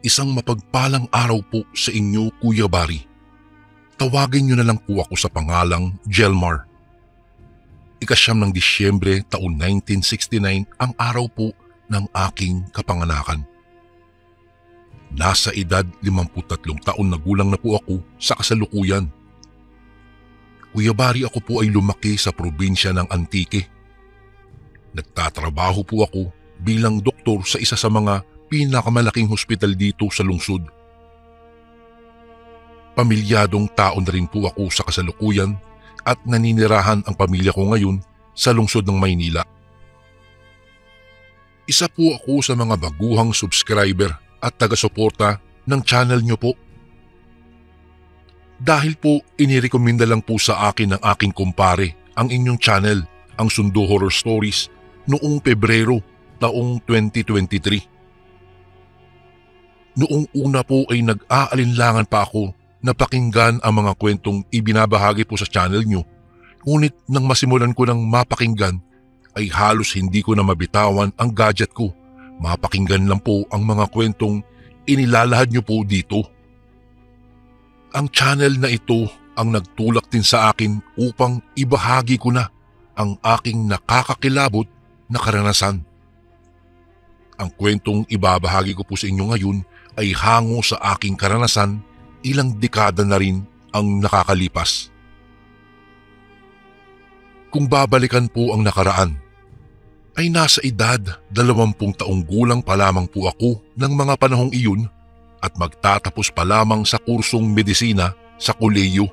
Isang mapagpalang araw po sa inyo, Kuya Barry. Tawagin niyo na lang po ako sa pangalang Jelmar. Ika-9 ng Disyembre taon 1969 ang araw po ng aking kapanganakan. Nasa edad 53 taon na gulang na po ako sa kasalukuyan. Kuya Barry, ako po ay lumaki sa probinsya ng Antique. Nagtatrabaho po ako bilang doktor sa isa sa mga pinakamalaking hospital dito sa lungsod. Pamilyadong tao na rin po ako sa kasalukuyan at naninirahan ang pamilya ko ngayon sa lungsod ng Maynila. Isa po ako sa mga baguhang subscriber at taga-suporta ng channel niyo po. Dahil po inirekomenda lang po sa akin ng aking kumpare ang inyong channel, ang Sundo Horror Stories, noong Pebrero taong 2023. Noong una po ay nag-aalinlangan pa ako na pakinggan ang mga kwentong ibinabahagi po sa channel nyo. Ngunit nang masimulan ko ng mapakinggan ay halos hindi ko na mabitawan ang gadget ko. Mapakinggan lang po ang mga kwentong inilalahad nyo po dito. Ang channel na ito ang nagtulak din sa akin upang ibahagi ko na ang aking nakakakilabot na karanasan. Ang kwentong ibabahagi ko po sa inyo ngayon ay hango sa aking karanasan, ilang dekada na rin ang nakakalipas. Kung babalikan po ang nakaraan, ay nasa edad 20 taong gulang pa lamang po ako ng mga panahong iyon at magtatapos pa lamang sa kursong medisina sa kolehiyo.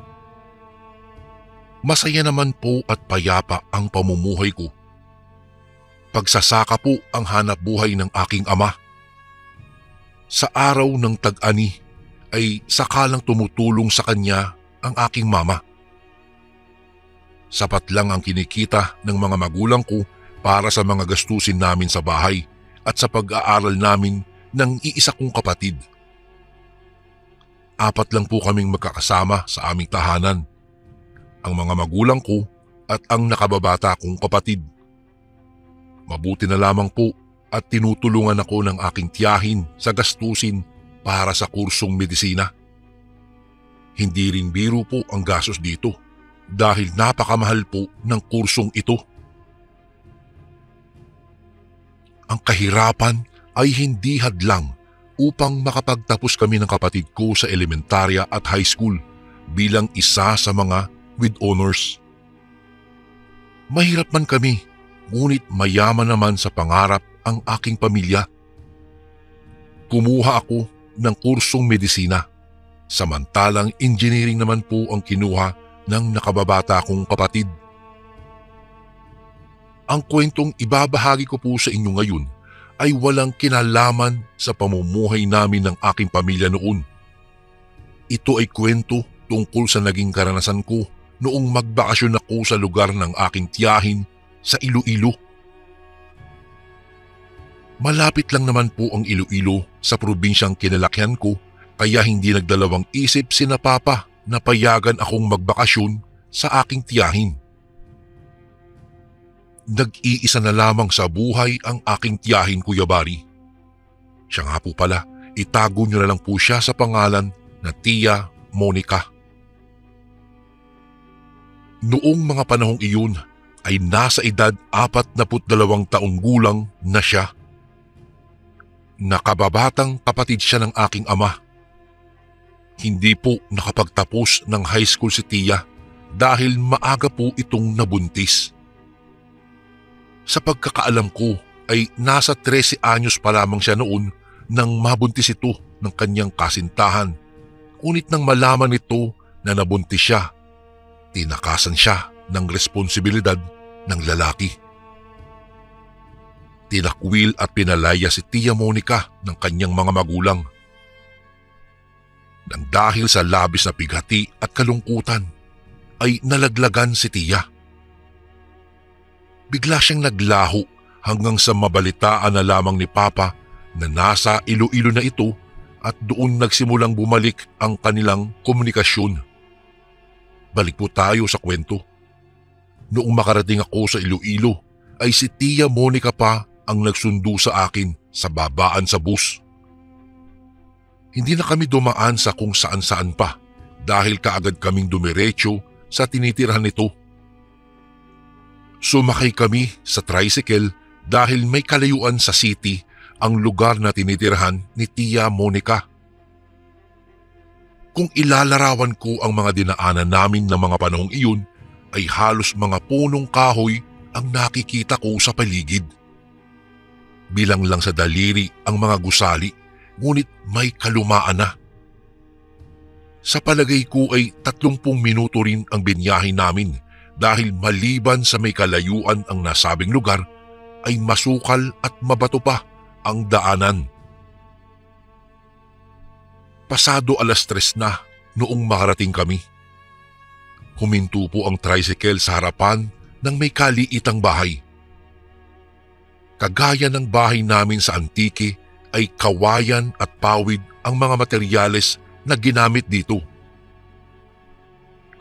Masaya naman po at payapa ang pamumuhay ko. Pagsasaka po ang hanap buhay ng aking ama. Sa araw ng tag-ani ay sakalang tumutulong sa kanya ang aking mama. Sapat lang ang kinikita ng mga magulang ko para sa mga gastusin namin sa bahay at sa pag-aaral namin ng iisa kong kapatid. 4 lang po kaming magkakasama sa aming tahanan, ang mga magulang ko at ang nakababata kong kapatid. Mabuti na lamang po at tinutulungan ako ng aking tiyahin sa gastusin para sa kursong medisina. Hindi rin biro po ang gastos dito dahil napakamahal po ng kursong ito. Ang kahirapan ay hindi hadlang upang makapagtapos kami ng kapatid ko sa elementarya at high school bilang isa sa mga with honors. Mahirap man kami, ngunit mayaman naman sa pangarap ang aking pamilya. Kumuha ako ng kursong medisina, samantalang engineering naman po ang kinuha ng nakababata kong kapatid. Ang kwentong ibabahagi ko po sa inyo ngayon ay walang kinalaman sa pamumuhay namin ng aking pamilya noon. Ito ay kwento tungkol sa naging karanasan ko noong magbakasyon ako sa lugar ng aking tiyahin sa Iloilo. Malapit lang naman po ang Iloilo sa probinsyang kinalakihan ko, kaya hindi nagdalawang isip sina Papa na payagan akong magbakasyon sa aking tiyahin. Nag-iisa na lamang sa buhay ang aking tiyahin, Kuya Barry. Siya nga po pala, itago niyo na lang po siya sa pangalan na Tia Monica. Noong mga panahong iyon ay nasa edad 42 taong gulang na siya. Nakababatang kapatid siya ng aking ama. Hindi po nakapagtapos ng high school si Tia dahil maaga po itong nabuntis. Sa pagkakaalam ko ay nasa 13 anyos pa lamang siya noon nang mabuntis ito ng kanyang kasintahan. Ngunit nang malaman nito na nabuntis siya, tinakasan siya ng responsibilidad ng lalaki. Tinakwil at pinalaya si Tia Monica ng kanyang mga magulang. Nang dahil sa labis na pighati at kalungkutan, ay nalaglagan si Tia. Bigla siyang naglaho hanggang sa mabalitaan na lamang ni Papa na nasa Iloilo na ito at doon nagsimulang bumalik ang kanilang komunikasyon. Balik po tayo sa kwento. Noong makarating ako sa Iloilo, ay si Tia Monica pa ang nagsundo sa akin sa babaan sa bus. Hindi na kami dumaan sa kung saan-saan pa dahil kaagad kaming dumiretso sa tinitirhan nito. Sumakay kami sa tricycle dahil may kalayuan sa city ang lugar na tinitirhan ni Tia Monica. Kung ilalarawan ko ang mga dinaanan namin ng mga panahong iyon, ay halos mga punong kahoy ang nakikita ko sa paligid. Bilang lang sa daliri ang mga gusali, ngunit may kalumaan na. Sa palagay ko ay 30 minuto rin ang binyahe namin dahil maliban sa may kalayuan ang nasabing lugar, ay masukal at mabato pa ang daanan. Pasado 3:00 na noong makarating kami. Huminto po ang tricycle sa harapan ng may kaliitang bahay. Kagaya ng bahay namin sa Antique ay kawayan at pawid ang mga materyales na ginamit dito.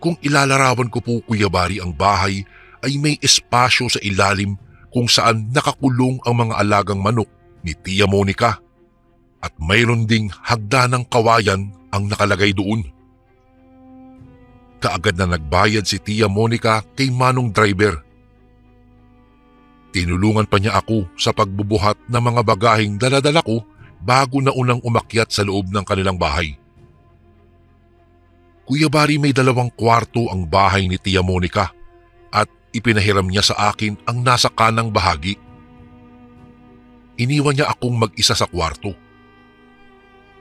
Kung ilalarawan ko po, Kuya Bari, ang bahay ay may espasyo sa ilalim kung saan nakakulong ang mga alagang manok ni Tia Monica at mayroon ding hagdanang kawayan ang nakalagay doon. Kaagad na nagbayad si Tia Monica kay Manong driver. Tinulungan pa niya ako sa pagbubuhat ng mga bagaheng daladala ko bago na unang umakyat sa loob ng kanilang bahay. Kuya Bari, may 2 kwarto ang bahay ni Tia Monica at ipinahiram niya sa akin ang nasa kanang bahagi. Iniwan niya akong mag-isa sa kwarto.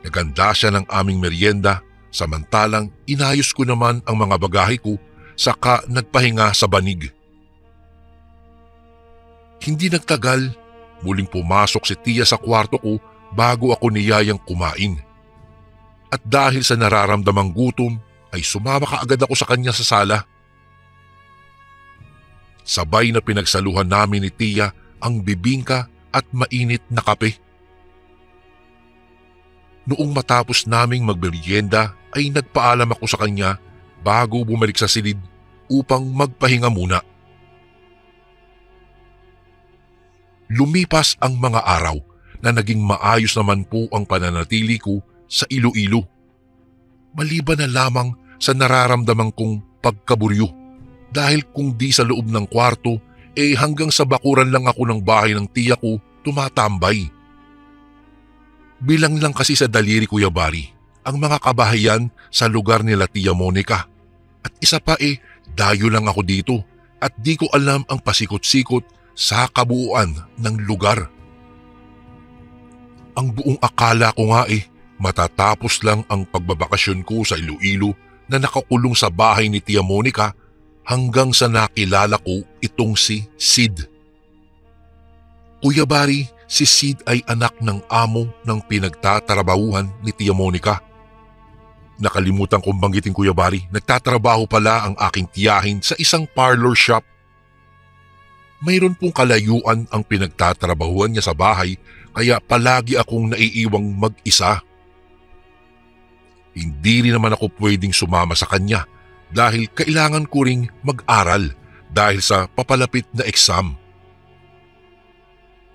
Naganda siya ng aming merienda, samantalang inayos ko naman ang mga bagahe ko saka nagpahinga sa banig. Hindi nagtagal, muling pumasok si Tia sa kwarto ko bago ako niyayang kumain. At dahil sa nararamdamang gutom, ay sumama kaagad ako sa kanya sa sala. Sabay na pinagsaluhan namin ni Tia ang bibingka at mainit na kape. Noong matapos naming magmerienda ay nagpaalam ako sa kanya bago bumalik sa silid upang magpahinga muna. Lumipas ang mga araw na naging maayos naman po ang pananatili ko sa Iloilo. Maliban na lamang sa nararamdaman kong pagkaburyo dahil kung di sa loob ng kwarto hanggang sa bakuran lang ako ng bahay ng tiya ko tumatambay. Bilang lang kasi sa daliri, Kuya Bari, ang mga kabahayan sa lugar nila Tia Monica. At isa pa dayo lang ako dito at di ko alam ang pasikot-sikot sa kabuuan ng lugar. Ang buong akala ko nga matatapos lang ang pagbabakasyon ko sa Iloilo na nakakulong sa bahay ni Tia Monica hanggang sa nakilala ko itong si Sid. Kuya Bari, si Sid ay anak ng amo ng pinagtatrabahuhan ni Tia Monica. Nakalimutan kong banggitin, Kuya Bari, nagtatrabaho pala ang aking tiyahin sa isang parlor shop. Mayroon pong kalayuan ang pinagtatrabahuhan niya sa bahay kaya palagi akong naiiwang mag-isa. Hindi rin naman ako pwedeng sumama sa kanya dahil kailangan ko ring mag-aral dahil sa papalapit na exam.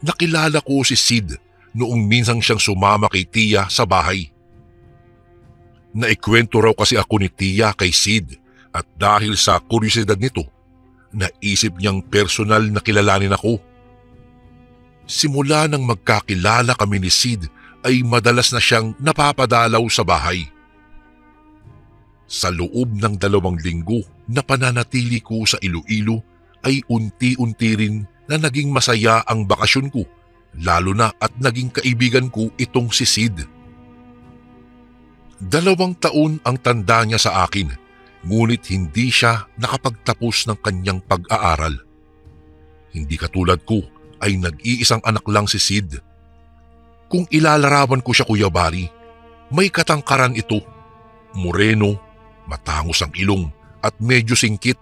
Nakilala ko si Sid noong minsan siyang sumama kay Tia sa bahay. Naikwento raw kasi ako ni Tia kay Sid at dahil sa kuryosidad nito, naisip niyang personal na kilalanin ako. Simula nang magkakilala kami ni Sid ay madalas na siyang napapadalaw sa bahay. Sa loob ng 2 linggo na pananatili ko sa Iloilo ay unti-unti rin na naging masaya ang bakasyon ko, lalo na at naging kaibigan ko itong si Sid. 2 taon ang tanda niya sa akin, ngunit hindi siya nakapagtapos ng kanyang pag-aaral. Hindi katulad ko ay nag-iisang anak lang si Sid. Kung ilalarawan ko siya, Kuya Bari, may katangkaran ito, moreno, matangos ang ilong at medyo singkit.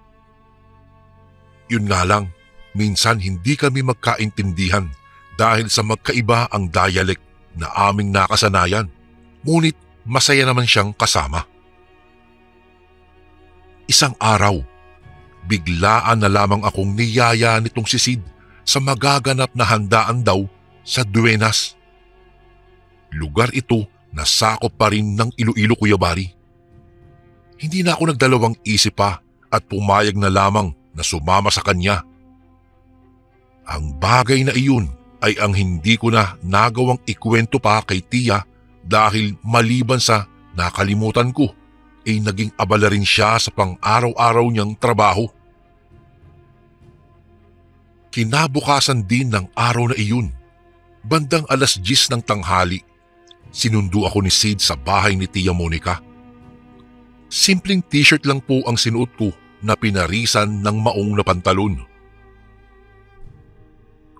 Yun nga lang, minsan hindi kami magkaintindihan dahil sa magkaiba ang dialect na aming nakasanayan, ngunit masaya naman siyang kasama. Isang araw, biglaan na lamang akong niyaya nitong si Sid sa magaganap na handaan daw sa Duenas. Lugar ito nasakop pa rin ng Iloilo, Kuya Bari. Hindi na ako nagdalawang isip pa at pumayag na lamang na sumama sa kanya. Ang bagay na iyon ay ang hindi ko na nagawang ikwento pa kay Tia dahil maliban sa nakalimutan ko ay naging abala rin siya sa pang-araw-araw niyang trabaho. Kinabukasan din ng araw na iyon, bandang 10:00 ng tanghali, sinundo ako ni Sid sa bahay ni Tia Monica. Simpleng t-shirt lang po ang sinuot ko na pinarisan ng maong na pantalon.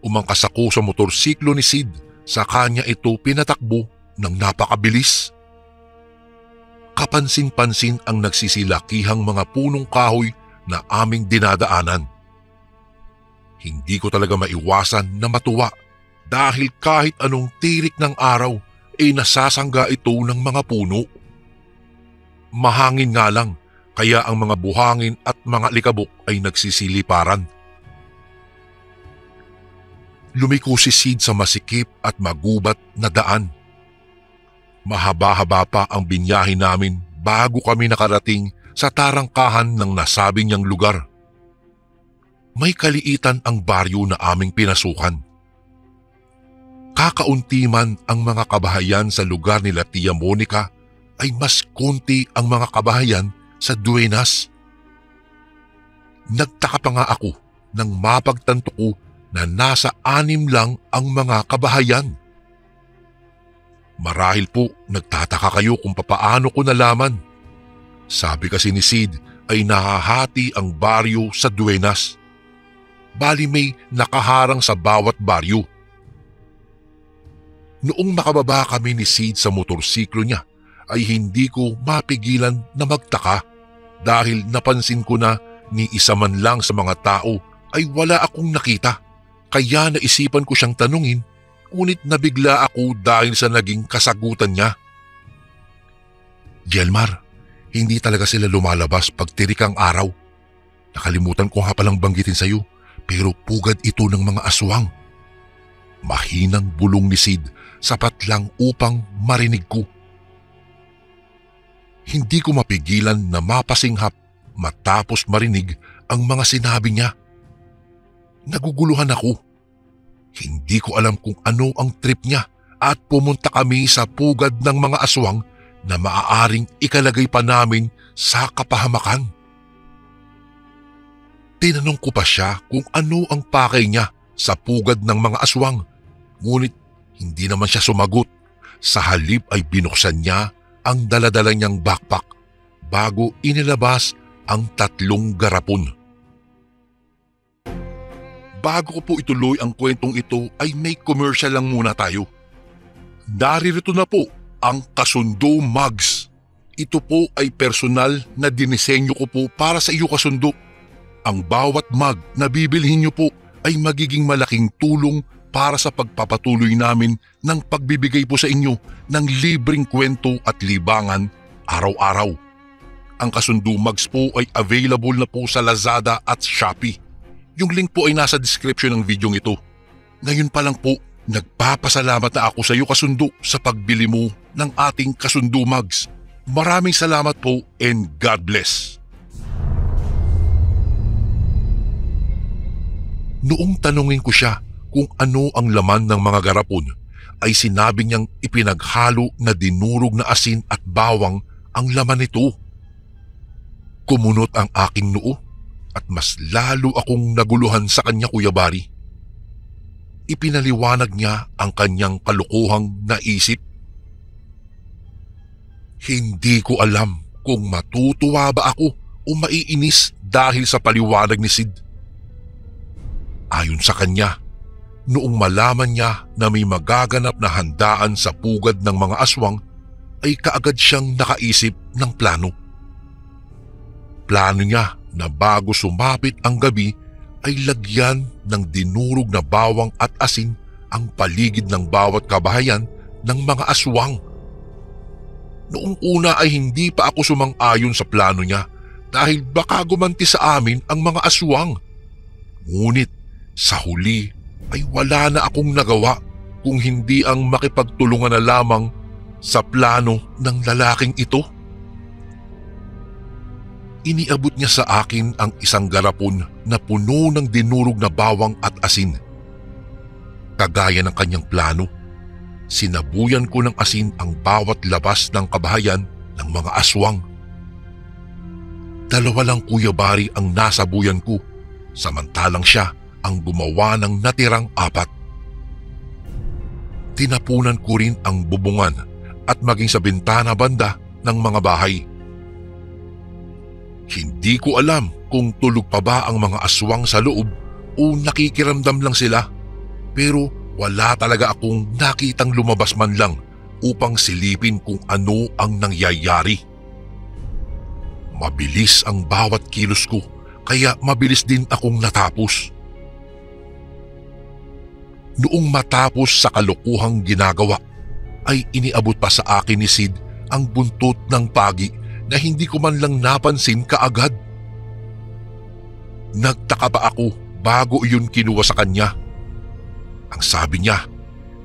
Umangkas ako sa motorsiklo ni Sid, sa kanya ito pinatakbo ng napakabilis. Kapansin-pansin ang nagsisilakihang mga punong kahoy na aming dinadaanan. Hindi ko talaga maiwasan na matuwa dahil kahit anong tirik ng araw ay nasasangga ito ng mga puno. Mahangin nga lang, kaya ang mga buhangin at mga likabok ay nagsisiliparan. Lumiko si Sid sa masikip at magubat na daan. Mahaba-haba pa ang binyahe namin bago kami nakarating sa tarangkahan ng nasabi niyang lugar. May kaliitan ang baryo na aming pinasukan. Kakaunti man ang mga kabahayan sa lugar nila Tia Monica, ay mas konti ang mga kabahayan sa Duenas. Nagtaka pa nga ako nang mapagtanto ko na nasa 6 lang ang mga kabahayan. Marahil po nagtataka kayo kung papaano ko nalaman. Sabi kasi ni Sid ay nahahati ang baryo sa Duenas. Bali may nakaharang sa bawat baryo. Noong makababa kami ni Sid sa motorsiklo niya ay hindi ko mapigilan na magtaka dahil napansin ko na ni isa man lang sa mga tao ay wala akong nakita. Kaya naisipan ko siyang tanungin, ngunit nabigla ako dahil sa naging kasagutan niya. Jelmar, hindi talaga sila lumalabas pag tirik ang araw. Nakalimutan ko nga palang banggitin sa iyo, pero pugad ito ng mga aswang. Mahinang bulong ni Sid, sapat lang upang marinig ko. Hindi ko mapigilan na mapasinghap matapos marinig ang mga sinabi niya. Naguguluhan ako. Hindi ko alam kung ano ang trip niya at pumunta kami sa pugad ng mga aswang na maaaring ikalagay pa namin sa kapahamakan. Tinanong ko pa siya kung ano ang pakay niya sa pugad ng mga aswang, ngunit hindi naman siya sumagot. Sa halip ay binuksan niya ang daladala niyang backpack bago inilabas ang 3 garapon. Bago ko po ituloy ang kwentong ito ay may commercial lang muna tayo. Naririto na po ang Kasundo Mugs. Ito po ay personal na dinisenyo ko po para sa iyo, kasundo. Ang bawat mug na bibilhin niyo po ay magiging malaking tulong para sa pagpapatuloy namin ng pagbibigay po sa inyo ng libreng kwento at libangan araw-araw. Ang Kasundo Mugs po ay available na po sa Lazada at Shopee. Yung link po ay nasa description ng video ito. Ngayon pa lang po, nagpapasalamat na ako sa iyo, kasundo, sa pagbili mo ng ating Kasundo Mugs. Maraming salamat po and God bless. Noong tanungin ko siya kung ano ang laman ng mga garapon, ay sinabi niyang ipinaghalo na dinurog na asin at bawang ang laman nito. Kumunot ang aking noo at mas lalo akong naguluhan sa kanya, Kuya Bari. Ipinaliwanag niya ang kanyang kalukuhang naisip. Hindi ko alam kung matutuwa ba ako o maiinis dahil sa paliwanag ni Sid. Ayon sa kanya, noong malaman niya na may magaganap na handaan sa pugad ng mga aswang, ay kaagad siyang nakaisip ng plano. Plano niya na bago sumapit ang gabi ay lagyan ng dinurog na bawang at asin ang paligid ng bawat kabahayan ng mga aswang. Noong una ay hindi pa ako sumang-ayon sa plano niya dahil baka gumanti sa amin ang mga aswang. Ngunit sa huli ay wala na akong nagawa kung hindi ang makipagtulungan na lamang sa plano ng lalaking ito. Iniabot niya sa akin ang isang garapon na puno ng dinurog na bawang at asin. Kagaya ng kanyang plano, sinabuyan ko ng asin ang bawat labas ng kabahayan ng mga aswang. 2 lang kuyabari ang nasabuyan ko, samantalang siya ang gumawa ng natirang 4. Tinapunan ko rin ang bubungan at maging sa bintana banda ng mga bahay. Hindi ko alam kung tulog pa ba ang mga aswang sa loob o nakikiramdam lang sila, pero wala talaga akong nakitang lumabas man lang upang silipin kung ano ang nangyayari. Mabilis ang bawat kilos ko, kaya mabilis din akong natapos. Noong matapos sa kalokohang ginagawa, ay iniabot pa sa akin ni Sid ang buntot ng pagi na hindi ko man lang napansin kaagad. Nagtaka pa ako bago iyon kinuha sa kanya. Ang sabi niya,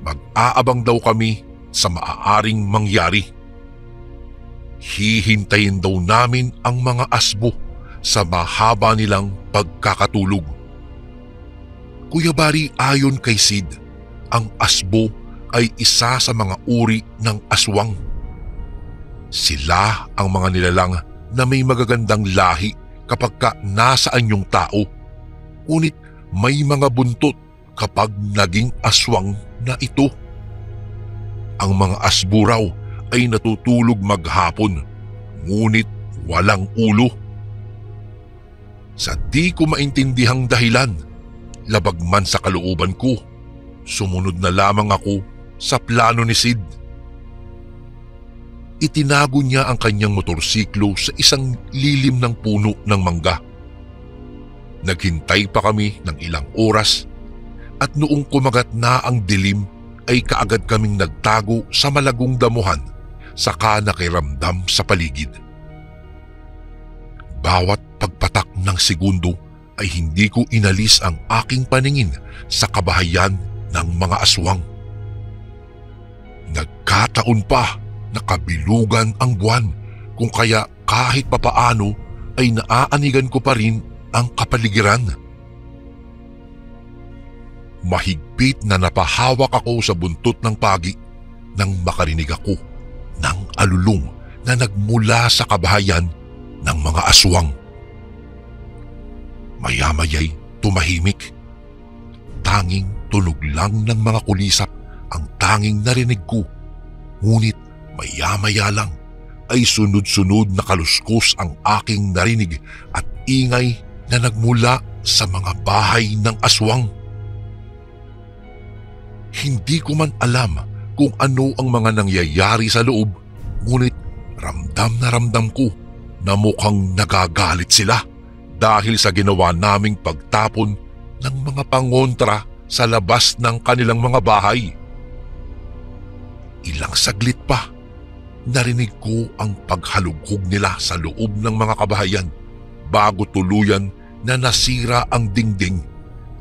mag-aabang daw kami sa maaaring mangyari. Hihintayin daw namin ang mga asbo sa mahaba nilang pagkakatulog. Kuya Bari, ayon kay Sid, ang asbo ay isa sa mga uri ng aswang. Sila ang mga nilalang na may magagandang lahi kapag nasaan yung tao, ngunit may mga buntot kapag naging aswang na ito. Ang mga asbo raw ay natutulog maghapon, ngunit walang ulo. Sa di ko maintindihang dahilan, labag man sa kalooban ko, sumunod na lamang ako sa plano ni Sid. Itinago niya ang kanyang motorsiklo sa isang lilim ng puno ng mangga. Naghintay pa kami ng ilang oras at noong kumagat na ang dilim ay kaagad kaming nagtago sa malagong damuhan saka nakiramdam sa paligid. Bawat pagpatak ng segundo ay hindi ko inalis ang aking paningin sa kabahayan ng mga aswang. Nagkataon pa na kabilugan ang buwan, kung kaya kahit papaano ay naaanigan ko pa rin ang kapaligiran. Mahigpit na napahawak ako sa buntot ng pagi nang makarinig ako ng alulong na nagmula sa kabahayan ng mga aswang. Maya-maya'y tumahimik. Tanging tunog lang ng mga kulisap ang tanging narinig ko, ngunit maya-maya lang ay sunod-sunod na kaluskos ang aking narinig at ingay na nagmula sa mga bahay ng aswang. Hindi ko man alam kung ano ang mga nangyayari sa loob, ngunit ramdam na ramdam ko na mukhang nagagalit sila dahil sa ginawa naming pagtapon ng mga pangontra sa labas ng kanilang mga bahay. Ilang saglit pa, narinig ko ang paghalughog nila sa loob ng mga kabahayan bago tuluyan na nasira ang dingding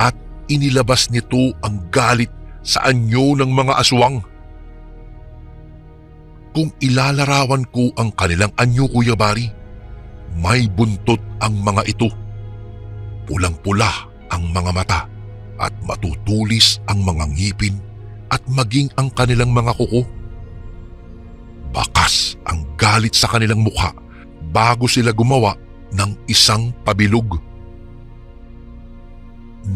at inilabas nito ang galit sa anyo ng mga aswang. Kung ilalarawan ko ang kanilang anyo, Kuya Bari, may buntot ang mga ito. Pulang-pula ang mga mata at matutulis ang mga ngipin at maging ang kanilang mga kuko. Bakas ang galit sa kanilang mukha bago sila gumawa ng isang pabilog.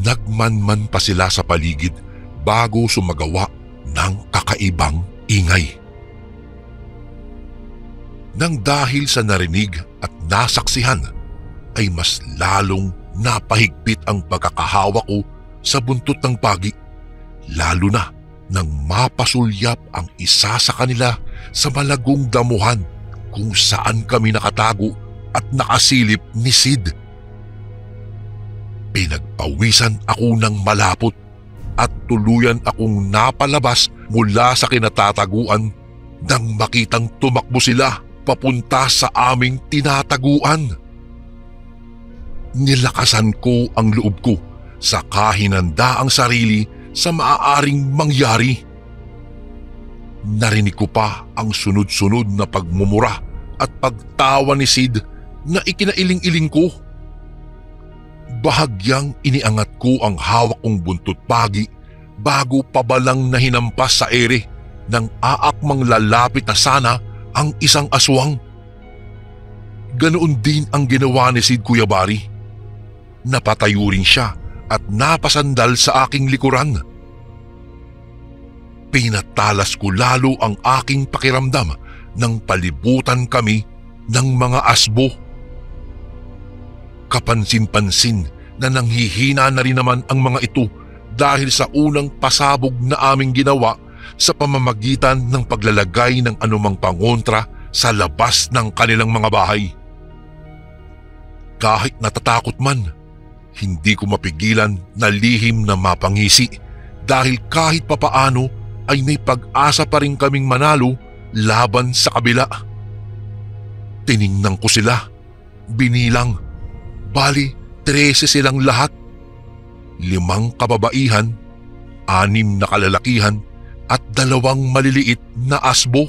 Nagmanman pa sila sa paligid bago sumagawa ng kakaibang ingay. Nang dahil sa narinig at nasaksihan, ay mas lalong napahigpit ang pagkakahawak ko sa buntot ng pagi, lalo na nang mapasulyap ang isa sa kanila sa malagong damuhan kung saan kami nakatago at nakasilip ni Sid. Pinagpawisan ako ng malapot at tuluyan akong napalabas mula sa kinatataguan nang makitang tumakbo sila papunta sa aming tinataguan. Nilakasan ko ang loob ko sa kahinanda ang sarili sa maaaring mangyari. Narinig ko pa ang sunod-sunod na pagmumura at pagtawa ni Sid na ikinailing-iling ko. Bahagyang iniangat ko ang hawak kong buntot pagi bago pabalang na hinampas sa ere nang aakmang lalapit na sana ang isang aswang. Ganoon din ang ginawa ni Sid, Kuya Bari. Napatayo rin siya at napasandal sa aking likuran. Pinatalas ko lalo ang aking pakiramdam nang palibutan kami ng mga asbo. Kapansin-pansin na nanghihina na rin naman ang mga ito dahil sa unang pasabog na aming ginawa sa pamamagitan ng paglalagay ng anumang pangontra sa labas ng kanilang mga bahay. Kahit natatakot man, hindi ko mapigilan na lihim na mapangisi dahil kahit papaano ay may pag-asa pa rin kaming manalo laban sa kabila. Tiningnan ko sila, binilang, bali 13 silang lahat. 5 kababaihan, 6 na kalalakihan at 2 maliliit na asbo.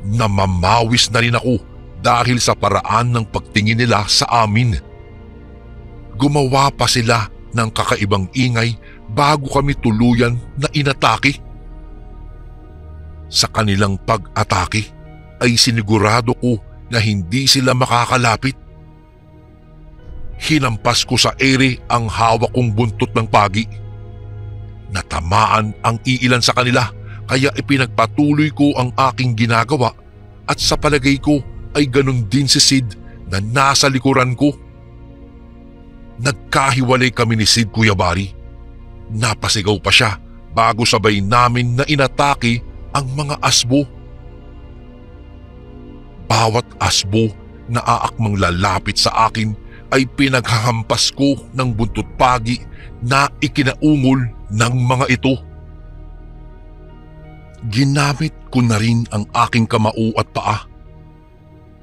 Namamawis na rin ako dahil sa paraan ng pagtingin nila sa amin. Gumawa pa sila ng kakaibang ingay bago kami tuluyan na inatake. Sa kanilang pag-atake ay sinigurado ko na hindi sila makakalapit. Hinampas ko sa ere ang hawak kong buntot ng pagi. Natamaan ang iilan sa kanila kaya ipinagpatuloy ko ang aking ginagawa at sa palagay ko ay ganun din si Sid na nasa likuran ko. Nagkahiwalay kami ni Sid, Kuya Bari. Napasigaw pa siya bago sabay namin na inatake ang mga asbo. Bawat asbo na aakmang lalapit sa akin ay pinaghahampas ko ng buntot pagi na ikinaungol ng mga ito. Ginamit ko na rin ang aking kamao at paa.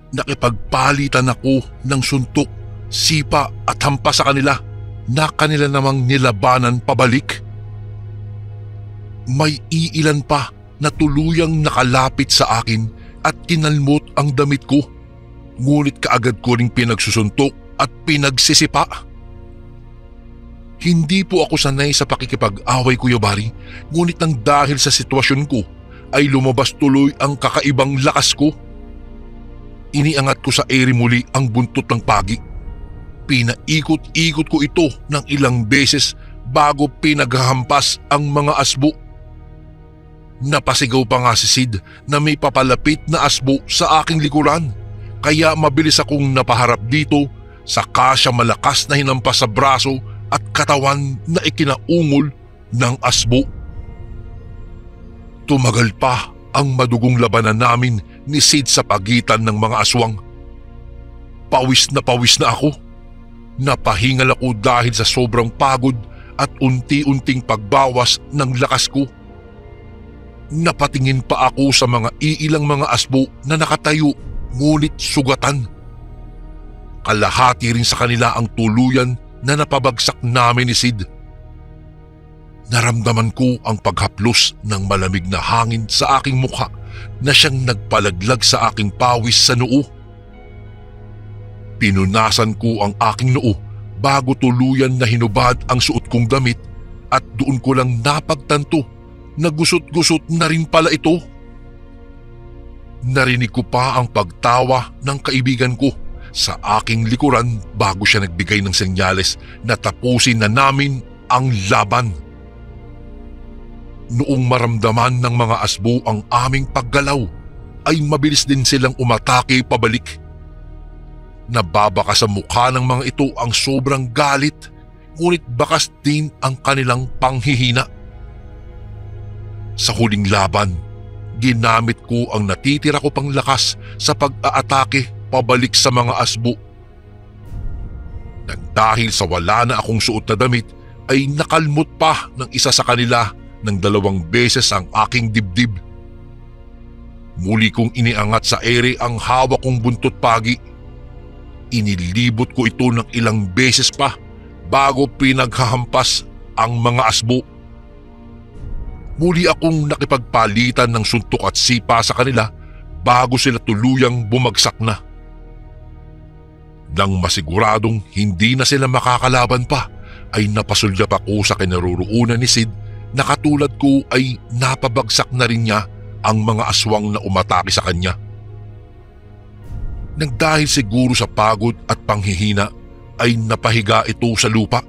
Nakipagpalitan ako ng suntok, sipa at hampas sa kanila na kanila namang nilabanan pabalik. May iilan pa na tuluyang nakalapit sa akin at kinalmot ang damit ko, ngunit kaagad ko ring pinagsusuntok at pinagsisipa. Hindi po ako sanay sa pakikipag-away, Kuya Bari, ngunit nang dahil sa sitwasyon ko ay lumabas tuloy ang kakaibang lakas ko. Iniangat ko sa ere muli ang buntot ng pagi. Pinaikot-ikot ko ito ng ilang beses bago pinaghahampas ang mga asbo. Napasigaw pa nga si Sid na may papalapit na asbo sa aking likuran, kaya mabilis akong napaharap dito saka siya malakas na hinampas sa braso at katawan na ikinaungol ng asbo. Tumagal pa ang madugong labanan namin ni Sid sa pagitan ng mga aswang. Pawis na ako. Napahingal ako dahil sa sobrang pagod at unti-unting pagbawas ng lakas ko. Napatingin pa ako sa mga iilang mga asbo na nakatayo ngunit sugatan. Kalahati rin sa kanila ang tuluyan na napabagsak namin ni Sid. Naramdaman ko ang paghaplos ng malamig na hangin sa aking mukha na siyang nagpalaglag sa aking pawis sa noo. Pinunasan ko ang aking noo bago tuluyan na hinubad ang suot kong damit at doon ko lang napagtanto na gusot-gusot na rin pala ito. Narinig ko pa ang pagtawa ng kaibigan ko sa aking likuran bago siya nagbigay ng senyales na tapusin na namin ang laban. Noong maramdaman ng mga asbo ang aming paggalaw, ay mabilis din silang umatake pabalik. Nababaka sa mukha ng mga ito ang sobrang galit, ngunit bakas din ang kanilang panghihina. Sa huling laban, ginamit ko ang natitira ko pang lakas sa pag-aatake pabalik sa mga asbo. Nang dahil sa wala na akong suot na damit, ay nakalmot pa ng isa sa kanila ng 2 beses ang aking dibdib. Muli kong iniangat sa ere ang hawak kong buntot pagi. Inilibot ko ito ng ilang beses pa bago pinaghahampas ang mga asbo. Muli akong nakipagpalitan ng suntok at sipa sa kanila bago sila tuluyang bumagsak na. Nang masiguradong hindi na sila makakalaban pa, ay napasulyap ako sa kinaroroonan ni Sid na katulad ko ay napabagsak na rin niya ang mga aswang na umatake sa kanya. Nagdahil siguro sa pagod at panghihina ay napahiga ito sa lupa.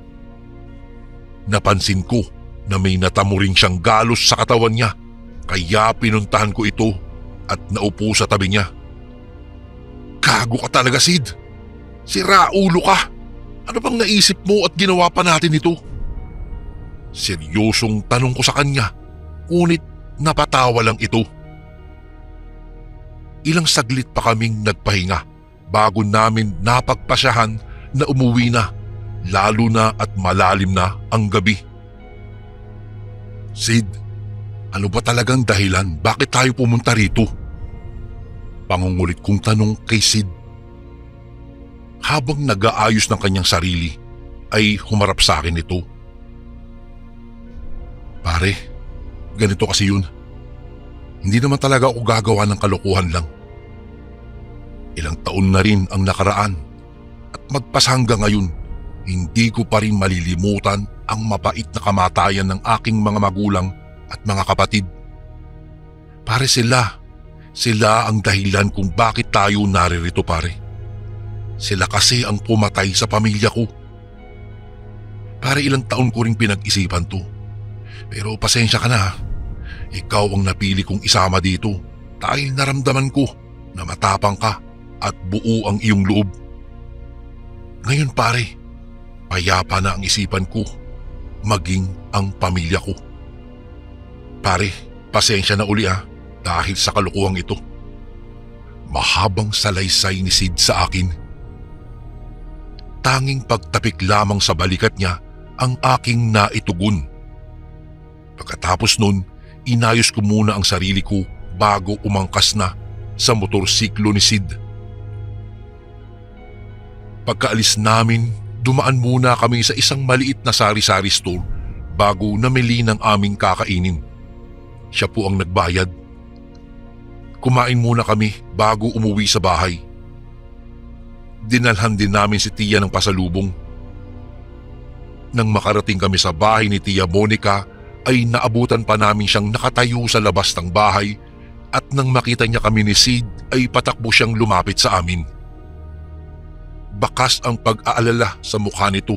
Napansin ko na may natamo rin siyang galos sa katawan niya, kaya pinuntahan ko ito at naupo sa tabi niya. "Gago ka talaga, Sid! Siraulo ka! Ano bang naisip mo at ginawa pa natin ito?" Seryosong tanong ko sa kanya, ngunit napatawa lang ito. Ilang saglit pa kaming nagpahinga bago namin napagpasyahan na umuwi na, lalo na at malalim na ang gabi. "Sid, ano ba talagang dahilan bakit tayo pumunta rito?" Pangungulit kong tanong kay Sid. Habang nag-aayos ng kanyang sarili, ay humarap sa akin ito. "Pare, ganito kasi yun. Hindi naman talaga ako gagawa ng kalokohan lang. Ilang taon na rin ang nakaraan at magpas hanggang ngayon, hindi ko pa rin malilimutan ang mabait na kamatayan ng aking mga magulang at mga kapatid. Pare, sila ang dahilan kung bakit tayo naririto, pare. Sila kasi ang pumatay sa pamilya ko. Pare, ilang taon ko rin pinag-isipan to. Pero pasensya ka na ha. Ikaw ang napili kong isama dito dahil naramdaman ko na matapang ka at buo ang iyong loob. Ngayon pare, payapa na ang isipan ko, maging ang pamilya ko. Pare, pasensya na uli ha dahil sa kalukuhang ito." Mahabang salaysay ni Sid sa akin. Tanging pagtapik lamang sa balikat niya ang aking naitugon. Pagkatapos nun, inayos ko muna ang sarili ko bago umangkas na sa motorsiklo ni Sid. Pagkaalis namin, dumaan muna kami sa isang maliit na sari-sari store bago namili ng aming kakainin. Siya po ang nagbayad. Kumain muna kami bago umuwi sa bahay. Dinalhan din namin si Tia ng pasalubong. Nang makarating kami sa bahay ni Tia Monica, ay naabutan pa namin siyang nakatayo sa labas ng bahay at nang makita niya kami ni Sid ay patakbo siyang lumapit sa amin. Bakas ang pag-aalala sa mukha nito.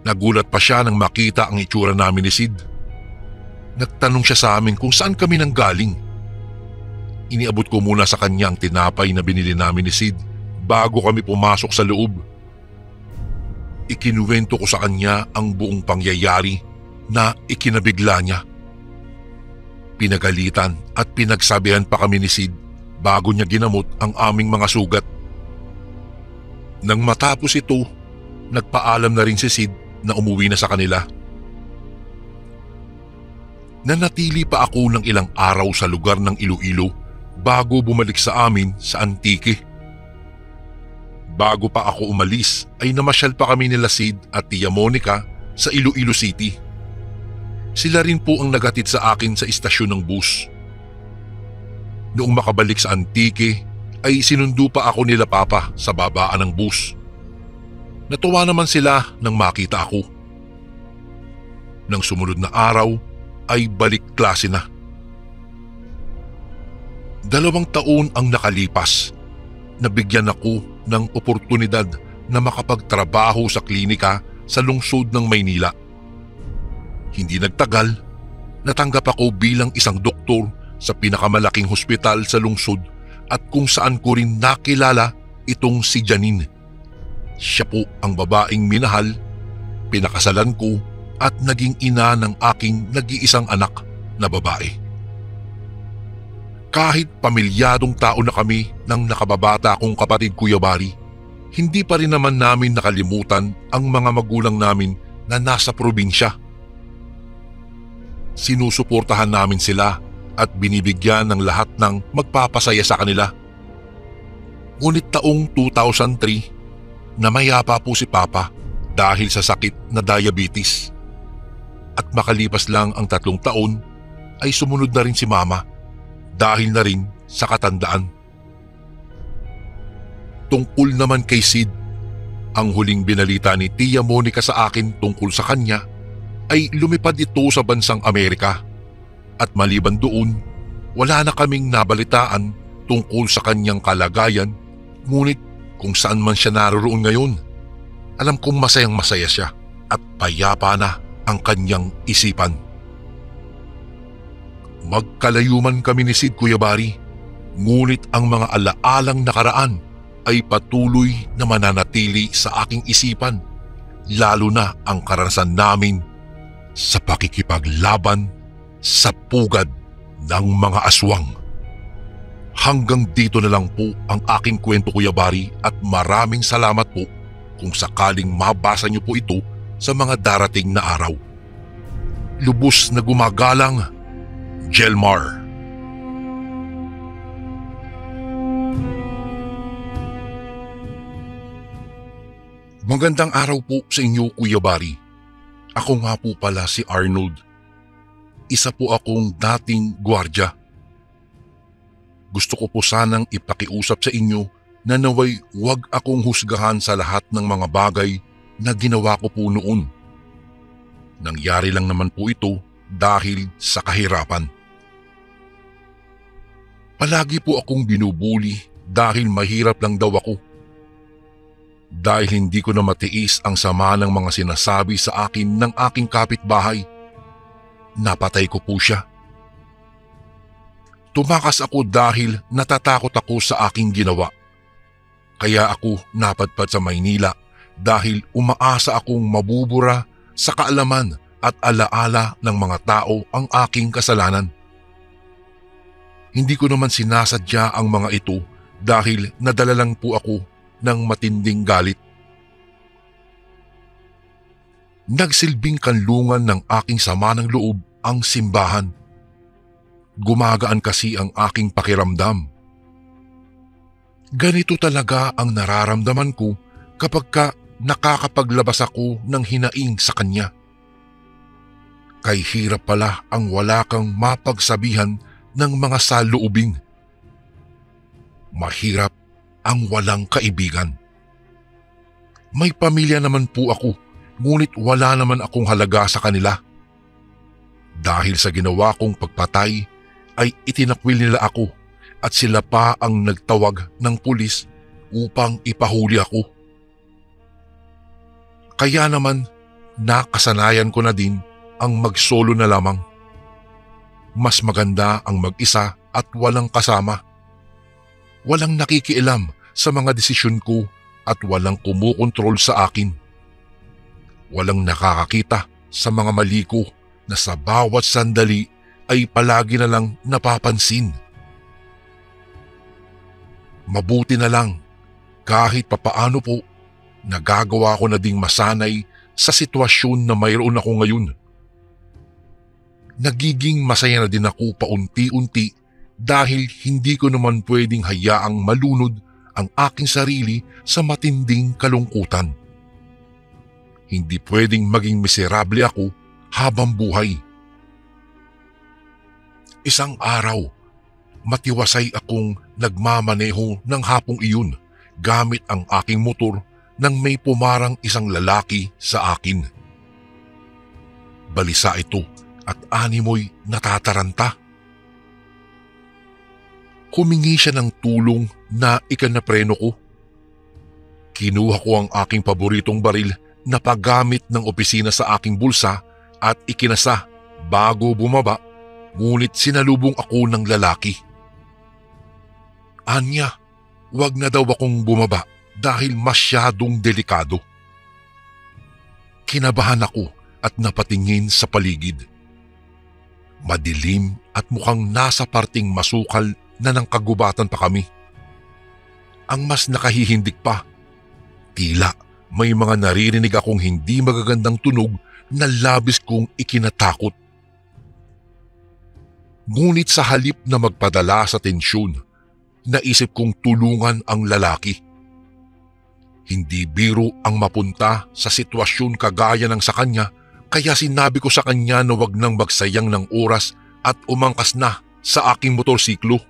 Nagulat pa siya nang makita ang itsura namin ni Sid. Nagtanong siya sa amin kung saan kami nanggaling. Iniabot ko muna sa kanya ang tinapay na binili namin ni Sid bago kami pumasok sa loob. Ikinuwento ko sa kanya ang buong pangyayari na ikinabigla niya. Pinagalitan at pinagsabihan pa kami ni Sid bago niya ginamot ang aming mga sugat. Nang matapos ito, nagpaalam na rin si Sid na umuwi na sa kanila. Nanatili pa ako ng ilang araw sa lugar ng Iloilo bago bumalik sa amin sa Antique. Bago pa ako umalis ay namasyal pa kami nila Sid at Tia Monica sa Iloilo City. Sila rin po ang naghatid sa akin sa istasyon ng bus. Noong makabalik sa Antique ay sinundo pa ako nila Papa sa babaan ng bus. Natuwa naman sila nang makita ako. Nang sumunod na araw ay balik klase na. 2 taon ang nakalipas. Nabigyan ako ng oportunidad na makapagtrabaho sa klinika sa lungsod ng Maynila. Hindi nagtagal, natanggap ako bilang isang doktor sa pinakamalaking hospital sa lungsod at kung saan ko rin nakilala itong si Janine. Siya po ang babaeng minahal, pinakasalan ko at naging ina ng aking nag-iisang anak na babae. Kahit pamilyadong tao na kami ng nakababata kong kapatid Kuya Bari, hindi pa rin naman namin nakalimutan ang mga magulang namin na nasa probinsya. Sinusuportahan namin sila at binibigyan ng lahat ng magpapasaya sa kanila. Ngunit taong 2003, namayapa po si Papa dahil sa sakit na diabetes. at makalipas lang ang 3 taon ay sumunod na rin si Mama dahil na rin sa katandaan. Tungkol naman kay Sid, ang huling binalita ni Tia Monica sa akin tungkol sa kanya ay lumipad ito sa bansang Amerika at maliban doon, wala na kaming nabalitaan tungkol sa kanyang kalagayan, ngunit kung saan man siya naroon ngayon, alam kong masayang masaya siya at payapa na ang kanyang isipan. Magkalayuman kami ni Sid, Kuya Bari, ngunit ang mga alaalang nakaraan ay patuloy na mananatili sa aking isipan, lalo na ang karanasan namin sa pakikipaglaban sa pugad ng mga aswang. Hanggang dito na lang po ang aking kwento, Kuya Bari, at maraming salamat po kung sakaling mabasa niyo po ito sa mga darating na araw. Lubos na gumagalang, Jelmar. Magandang araw po sa inyo, Kuya Bari. Ako nga po pala si Arnold. Isa po akong dating gwardiya. Gusto ko po sanang ipakiusap sa inyo na naway huwag akong husgahan sa lahat ng mga bagay na ginawa ko po noon. Nangyari lang naman po ito dahil sa kahirapan. Palagi po akong binubuli dahil mahirap lang daw ako. Dahil hindi ko na matiis ang sama ng mga sinasabi sa akin ng aking kapitbahay, napatay ko po siya. Tumakas ako dahil natatakot ako sa aking ginawa. Kaya ako napadpad sa Maynila dahil umaasa akong mabubura sa kaalaman at alaala ng mga tao ang aking kasalanan. Hindi ko naman sinasadya ang mga ito dahil nadala lang po ako ng matinding galit. Nagsilbing kanlungan ng aking sama ng loob ang simbahan. Gumagaan kasi ang aking pakiramdam. Ganito talaga ang nararamdaman ko kapag nakakapaglabas ako ng hinaing sa kanya. Kay hirap pala ang wala kang mapagsabihan ng mga saloobin. Mahirap ang walang kaibigan. May pamilya naman po ako, ngunit wala naman akong halaga sa kanila. Dahil sa ginawa kong pagpatay, ay itinakwil nila ako at sila pa ang nagtawag ng pulis upang ipahuli ako. Kaya naman, nakasanayan ko na din ang magsolo na lamang. Mas maganda ang mag-isa at walang kasama. Walang nakikialam sa mga desisyon ko at walang kumukontrol sa akin. Walang nakakakita sa mga mali ko na sa bawat sandali ay palagi na lang napapansin. Mabuti na lang kahit papaano po nagagawa ko na ding masanay sa sitwasyon na mayroon ako ngayon. Nagiging masaya na din ako paunti-unti dahil hindi ko naman pwedeng hayaang malunod ang aking sarili sa matinding kalungkutan. Hindi pwedeng maging miserable ako habang buhay. Isang araw, matiwasay akong nagmamaneho ng hapong iyon gamit ang aking motor nang may pumarang isang lalaki sa akin. Balisa ito at animoy natataranta. Humingi siya ng tulong na ikanapreno ko. Kinuha ko ang aking paboritong baril na paggamit ng opisina sa aking bulsa at ikinasa bago bumaba, ngunit sinalubong ako ng lalaki. Anya, wag na daw akong bumaba dahil masyadong delikado. Kinabahan ako at napatingin sa paligid. Madilim at mukhang nasa parting masukal na ng kagubatan pa kami. Ang mas nakahihindik pa, tila may mga naririnig akong hindi magagandang tunog na labis kong ikinatakot. Ngunit sa halip na magpadala sa tensyon, naisip kong tulungan ang lalaki. Hindi biro ang mapunta sa sitwasyon kagaya ng sa kanya Kaya sinabi ko sa kanya na wag nang magsayang ng oras at umangkas na sa aking motorsiklo.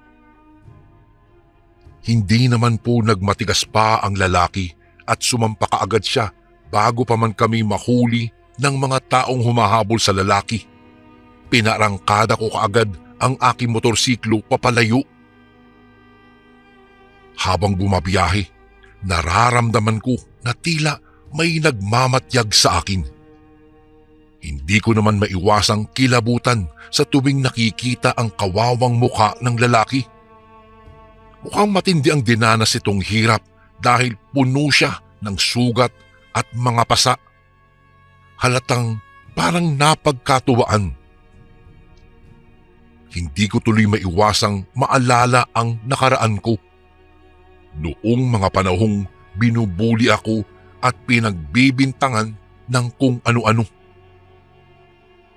Hindi naman po nagmatigas pa ang lalaki at sumampa kaagad siya bago pa man kami mahuli ng mga taong humahabol sa lalaki. Pinarangkada ko kaagad ang aking motorsiklo papalayo. Habang bumabiyahe, nararamdaman ko na tila may nagmamatyag sa akin. Hindi ko naman maiwasang kilabutan sa tuwing nakikita ang kawawang mukha ng lalaki. Mukhang matindi ang dinanas itong hirap dahil puno siya ng sugat at mga pasa. Halatang parang napagkatuwaan. Hindi ko tuloy maiwasang maalala ang nakaraan ko. Noong mga panahong binubuli ako at pinagbibintangan ng kung ano-ano.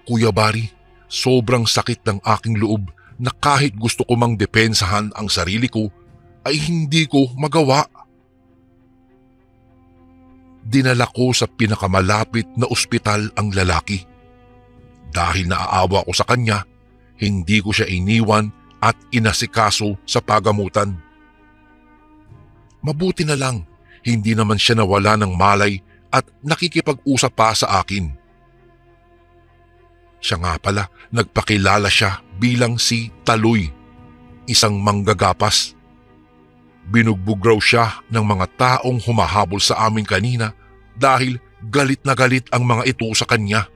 Kuya Barry, sobrang sakit ng aking loob na kahit gusto ko mang depensahan ang sarili ko ay hindi ko magawa. Dinala ko sa pinakamalapit na ospital ang lalaki. Dahil naaawa ko sa kanya, hindi ko siya iniwan at inasikaso sa pagamutan. Mabuti na lang, hindi naman siya nawala ng malay at nakikipag-usap pa sa akin. Siya nga pala, nagpakilala siya bilang si Taloy, isang manggagapas. Binugbog raw siya ng mga taong humahabol sa amin kanina dahil galit na galit ang mga ito sa kanya.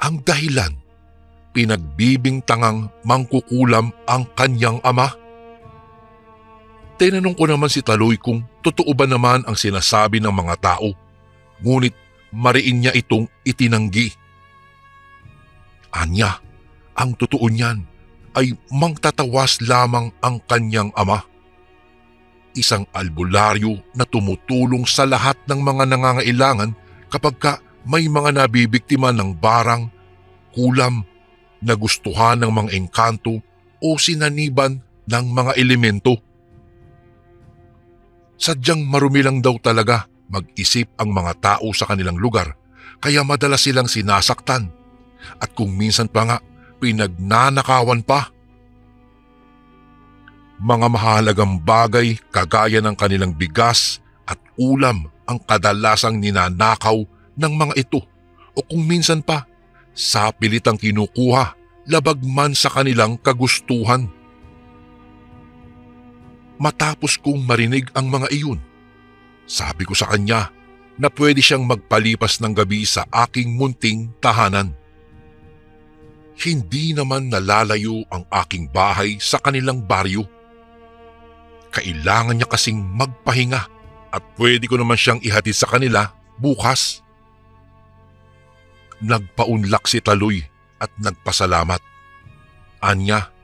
Ang dahilan, pinagbibintangang mangkukulam ang kanyang ama. Tinanong ko naman si Taloy kung totoo ba naman ang sinasabi ng mga tao, ngunit mariin niya itong itinanggi. Anya, ang totoo niyan ay mangtatawas lamang ang kanyang ama. Isang albularyo na tumutulong sa lahat ng mga nangangailangan kapag may mga nabibiktima ng barang, kulam, nagustuhan ng mga engkanto o sinaniban ng mga elemento. Sadyang marumi lang daw talaga mag-isip ang mga tao sa kanilang lugar kaya madalas silang sinasaktan at kung minsan pa nga pinagnanakawan pa. Mga mahalagang bagay kagaya ng kanilang bigas at ulam ang kadalasang ninanakaw ng mga ito o kung minsan pa sa pilitang kinukuha labag man sa kanilang kagustuhan. Matapos kong marinig ang mga iyon, sabi ko sa kanya na pwede siyang magpalipas ng gabi sa aking munting tahanan. Hindi naman nalalayo ang aking bahay sa kanilang baryo. Kailangan niya kasing magpahinga at pwede ko naman siyang ihatid sa kanila bukas. Nagpaunlak si Taloy at nagpasalamat. Anya,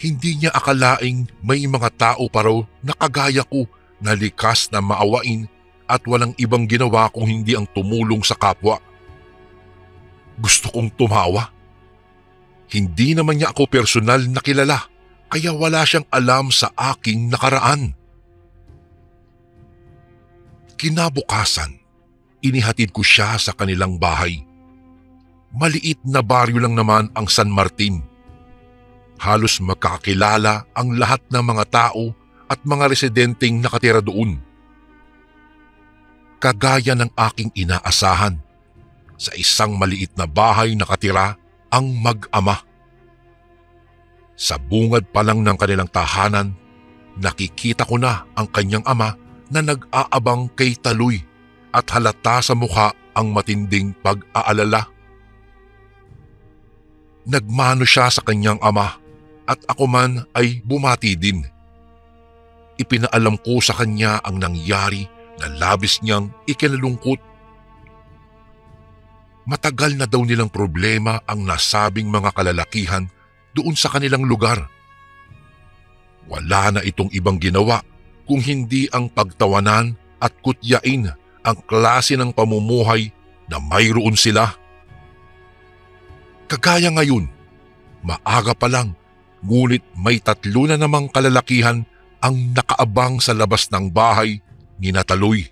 hindi niya akalaing may mga tao pa raw na kagaya ko na likas na maawain at walang ibang ginawa kung hindi ang tumulong sa kapwa. Gusto kong tumawa. Hindi naman niya ako personal na kilala kaya wala siyang alam sa aking nakaraan. Kinabukasan, inihatid ko siya sa kanilang bahay. Maliit na baryo lang naman ang San Martin. Halos magkakilala ang lahat ng mga tao at mga residenteng nakatira doon. Kagaya ng aking inaasahan, sa isang maliit na bahay nakatira ang mag-ama. Sa bungad pa lang ng kanilang tahanan, nakikita ko na ang kanyang ama na nag-aabang kay Taloy at halata sa mukha ang matinding pag-aalala. Nagmano siya sa kanyang ama at ako man ay bumati din. Ipinaalam ko sa kanya ang nangyari na labis niyang ikinalungkot. Matagal na daw nilang problema ang nasabing mga kalalakihan doon sa kanilang lugar. Wala na itong ibang ginawa kung hindi ang pagtawanan at kutyain ang klase ng pamumuhay na mayroon sila. Kagaya ngayon, maaga pa lang, ngunit may 3 na namang kalalakihan ang nakaabang sa labas ng bahay ni Taloy.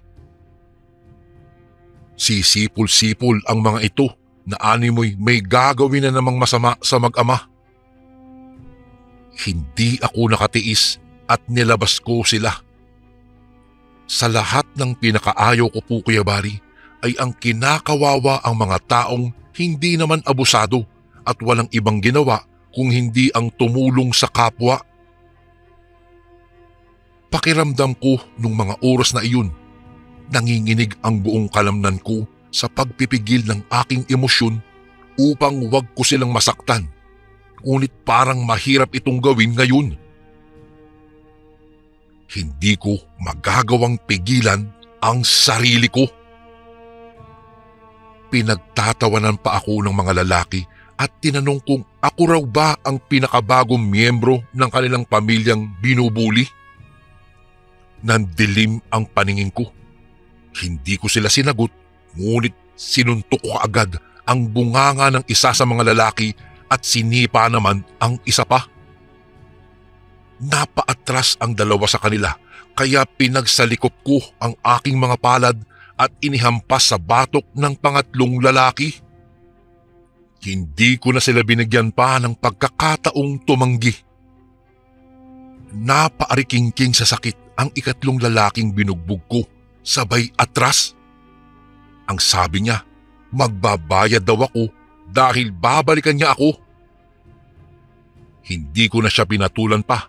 Sisipol-sipol ang mga ito na animoy may gagawin na namang masama sa mag-ama. Hindi ako nakatiis at nilabas ko sila. Sa lahat ng pinakaayaw ko po, Kuya Bari, ay ang kinakawawa ang mga taong hindi naman abusado at walang ibang ginawa kung hindi ang tumulong sa kapwa. Pakiramdam ko nung mga oras na iyon, nanginginig ang buong kalamnan ko sa pagpipigil ng aking emosyon upang wag ko silang masaktan. Ngunit parang mahirap itong gawin ngayon. Hindi ko magagawang pigilan ang sarili ko. Pinagtatawanan pa ako ng mga lalaki at tinanong kung ako raw ba ang pinakabagong miyembro ng kanilang pamilyang binubuli. Nandilim ang paningin ko. Hindi ko sila sinagot, ngunit sinuntok ko agad ang bunganga ng isa sa mga lalaki at sinipa naman ang isa pa. Napaatras ang dalawa sa kanila, kaya pinagsalikop ko ang aking mga palad at inihampas sa batok ng pangatlong lalaki. Hindi ko na sila binigyan pa ng pagkakataong tumanggi. Napaarikingking sa sakit ang ikatlong lalaking binugbog ko, sabay atras. Ang sabi niya, magbabayad daw ako dahil babalikan niya ako. Hindi ko na siya pinatulan pa.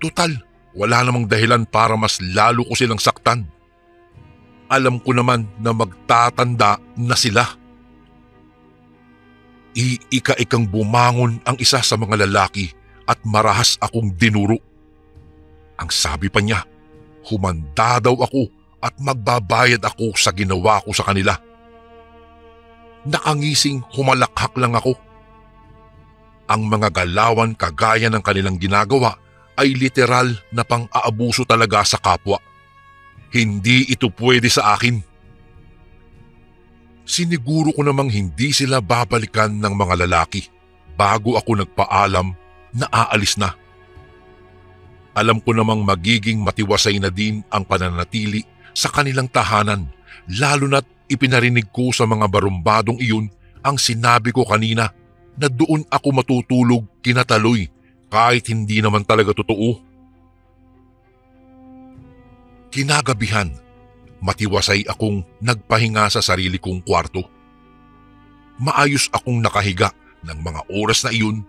Tutal, wala namang dahilan para mas lalo ko silang saktan. Alam ko naman na magtatanda na sila. Iika-ikang bumangon ang isa sa mga lalaki at marahas akong dinuro. Ang sabi pa niya, humanda daw ako at magbabayad ako sa ginawa ko sa kanila. Nakangising humalakhak lang ako. Ang mga galawan kagaya ng kanilang ginagawa ay literal na pang-aabuso talaga sa kapwa. Hindi ito pwede sa akin. Siniguro ko namang hindi sila babalikan ng mga lalaki bago ako nagpaalam na aalis na. Alam ko namang magiging matiwasay na din ang pananatili sa kanilang tahanan, lalo na't ipinarinig ko sa mga barumbadong iyon ang sinabi ko kanina na doon ako matutulog kinataloy kahit hindi naman talaga totoo. Kinagabihan, matiwasay akong nagpahinga sa sarili kong kwarto. Maayos akong nakahiga ng mga oras na iyon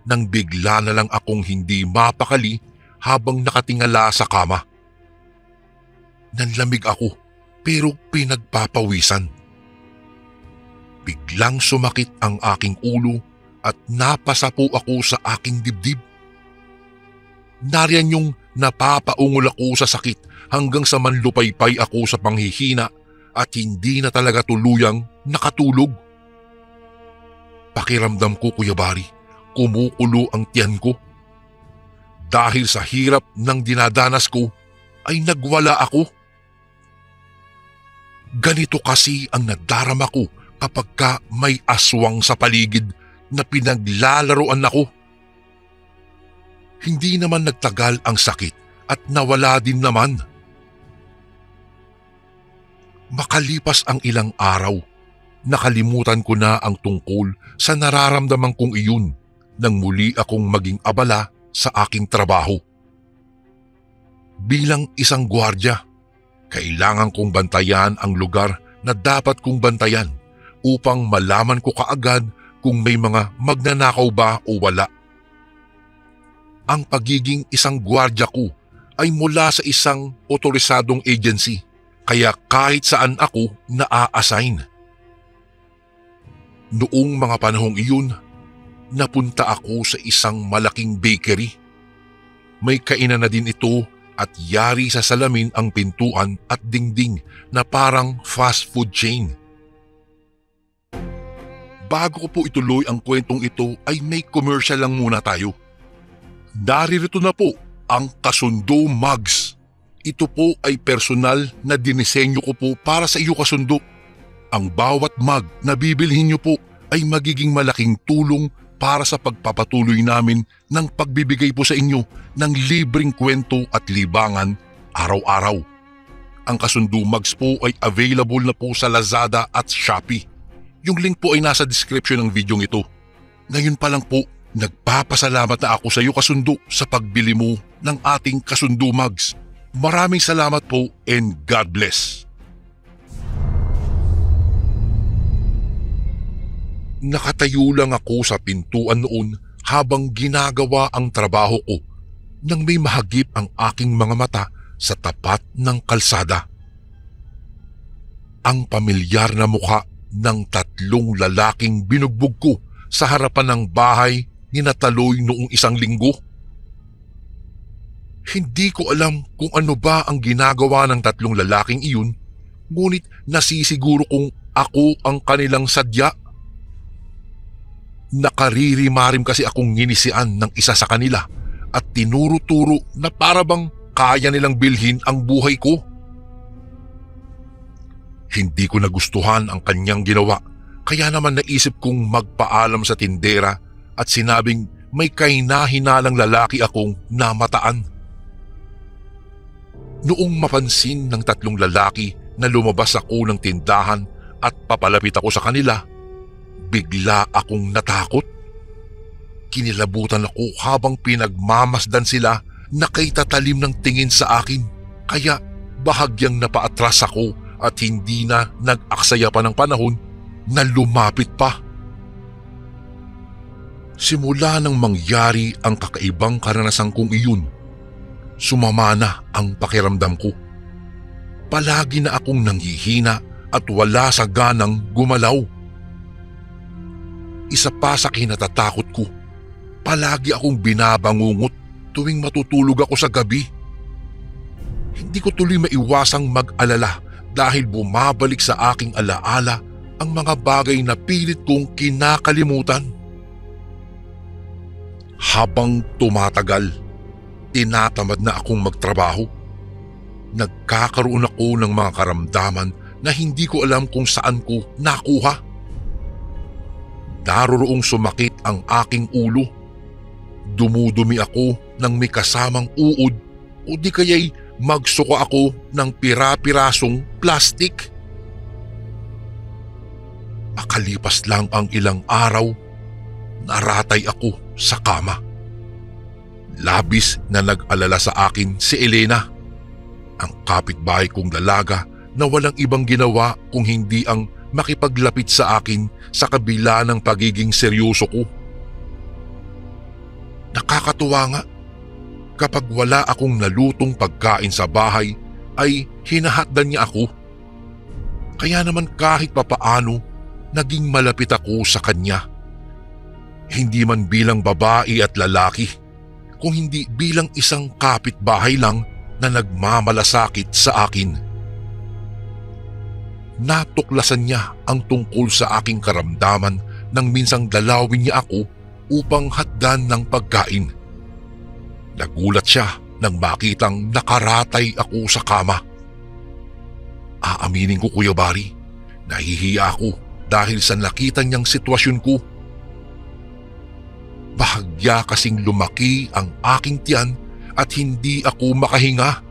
nang bigla na lang akong hindi mapakali habang nakatingala sa kama. Nanlamig ako pero pinagpapawisan. Biglang sumakit ang aking ulo at napasapo ako sa aking dibdib. Nariyan yung napapaungol ako sa sakit hanggang sa manlupaypay ako sa panghihina at hindi na talaga tuluyang nakatulog. Pakiramdam ko, Kuya Bari, kumukulo ang tiyan ko. Dahil sa hirap ng dinadanas ko, ay nagwala ako. Ganito kasi ang nadarama ko kapag may aswang sa paligid na pinaglalaroan ako. Hindi naman nagtagal ang sakit at nawala din naman. Makalipas ang ilang araw, nakalimutan ko na ang tungkol sa nararamdaman kong iyon nang muli akong maging abala sa aking trabaho. Bilang isang gwardiya, kailangan kong bantayan ang lugar na dapat kong bantayan upang malaman ko kaagad kung may mga magnanakaw ba o wala. Ang pagiging isang gwardiya ko ay mula sa isang otorisadong agency, kaya kahit saan ako naa-assign. Noong mga panahong iyon, napunta ako sa isang malaking bakery. May kainan na din ito at yari sa salamin ang pintuan at dingding na parang fast food chain. Bago ko po ituloy ang kwentong ito ay may commercial lang muna tayo. Naririto na po ang Kasundo Mugs. Ito po ay personal na dinisenyo ko po para sa iyo, kasundo. Ang bawat mug na bibilhin niyo po ay magiging malaking tulong para sa pagpapatuloy namin ng pagbibigay po sa inyo ng libreng kwento at libangan araw-araw. Ang Kasundumags po ay available na po sa Lazada at Shopee. Yung link po ay nasa description ng video ito. Ngayon pa lang po, nagpapasalamat na ako sa iyo Kasundo sa pagbili mo ng ating Kasundumags. Maraming salamat po and God bless. Nakatayo lang ako sa pintuan noon habang ginagawa ang trabaho ko nang may mahagip ang aking mga mata sa tapat ng kalsada. Ang pamilyar na mukha ng 3 lalaking binugbog ko sa harapan ng bahay ni Nataloy noong 1 linggo. Hindi ko alam kung ano ba ang ginagawa ng 3 lalaking iyon, ngunit nasisiguro kong ako ang kanilang sadya. Nakaririmarim kasi akong nginisian ng isa sa kanila at tinuro-turo na parabang kaya nilang bilhin ang buhay ko. Hindi ko nagustuhan ang kanyang ginawa, kaya naman naisip kong magpaalam sa tindera at sinabing may kahina-hinalang lalaki akong namataan. Noong mapansin ng 3 lalaki na lumabas ako ng tindahan at papalapit ako sa kanila, bigla akong natakot. Kinilabutan ako habang pinagmamasdan sila na kay tatalim ng tingin sa akin, kaya bahagyang napaatras ako at hindi na nag-aksaya pa ng panahon na lumapit pa. Simula nang mangyari ang kakaibang karanasan kong iyon, sumama na ang pakiramdam ko. Palagi na akong nanghihina at wala sa ganang gumalaw. Isa pa sa kinatatakot ko, palagi akong binabangungot tuwing matutulog ako sa gabi. Hindi ko tuloy maiwasang mag-alala dahil bumabalik sa aking alaala ang mga bagay na pilit kong kinakalimutan. Habang tumatagal, tinatamad na akong magtrabaho. Nagkakaroon ako ng mga karamdaman na hindi ko alam kung saan ko nakuha. Daroroong sumakit ang aking ulo. Dumudumi ako ng may kasamang uod o di kaya'y magsuka ako ng pira-pirasong plastik. Makalipas lang ang ilang araw, naratay ako sa kama. Labis na nag-alala sa akin si Elena, ang kapitbahay kong dalaga na walang ibang ginawa kung hindi ang makipaglapit sa akin sa kabila ng pagiging seryoso ko. Nakakatuwa nga, kapag wala akong nalutong pagkain sa bahay ay hinahakdan niya ako. Kaya naman kahit papaano naging malapit ako sa kanya. Hindi man bilang babae at lalaki, kung hindi bilang isang kapitbahay lang na nagmamalasakit sa akin. Natuklasan niya ang tungkol sa aking karamdaman nang minsang dalawin niya ako upang hatdan ng pagkain. Nagulat siya nang makitang nakaratay ako sa kama. Aaminin ko Kuya Bari, nahihiya ako dahil sa nakita niyang sitwasyon ko. Bahagya kasing lumaki ang aking tiyan at hindi ako makahinga.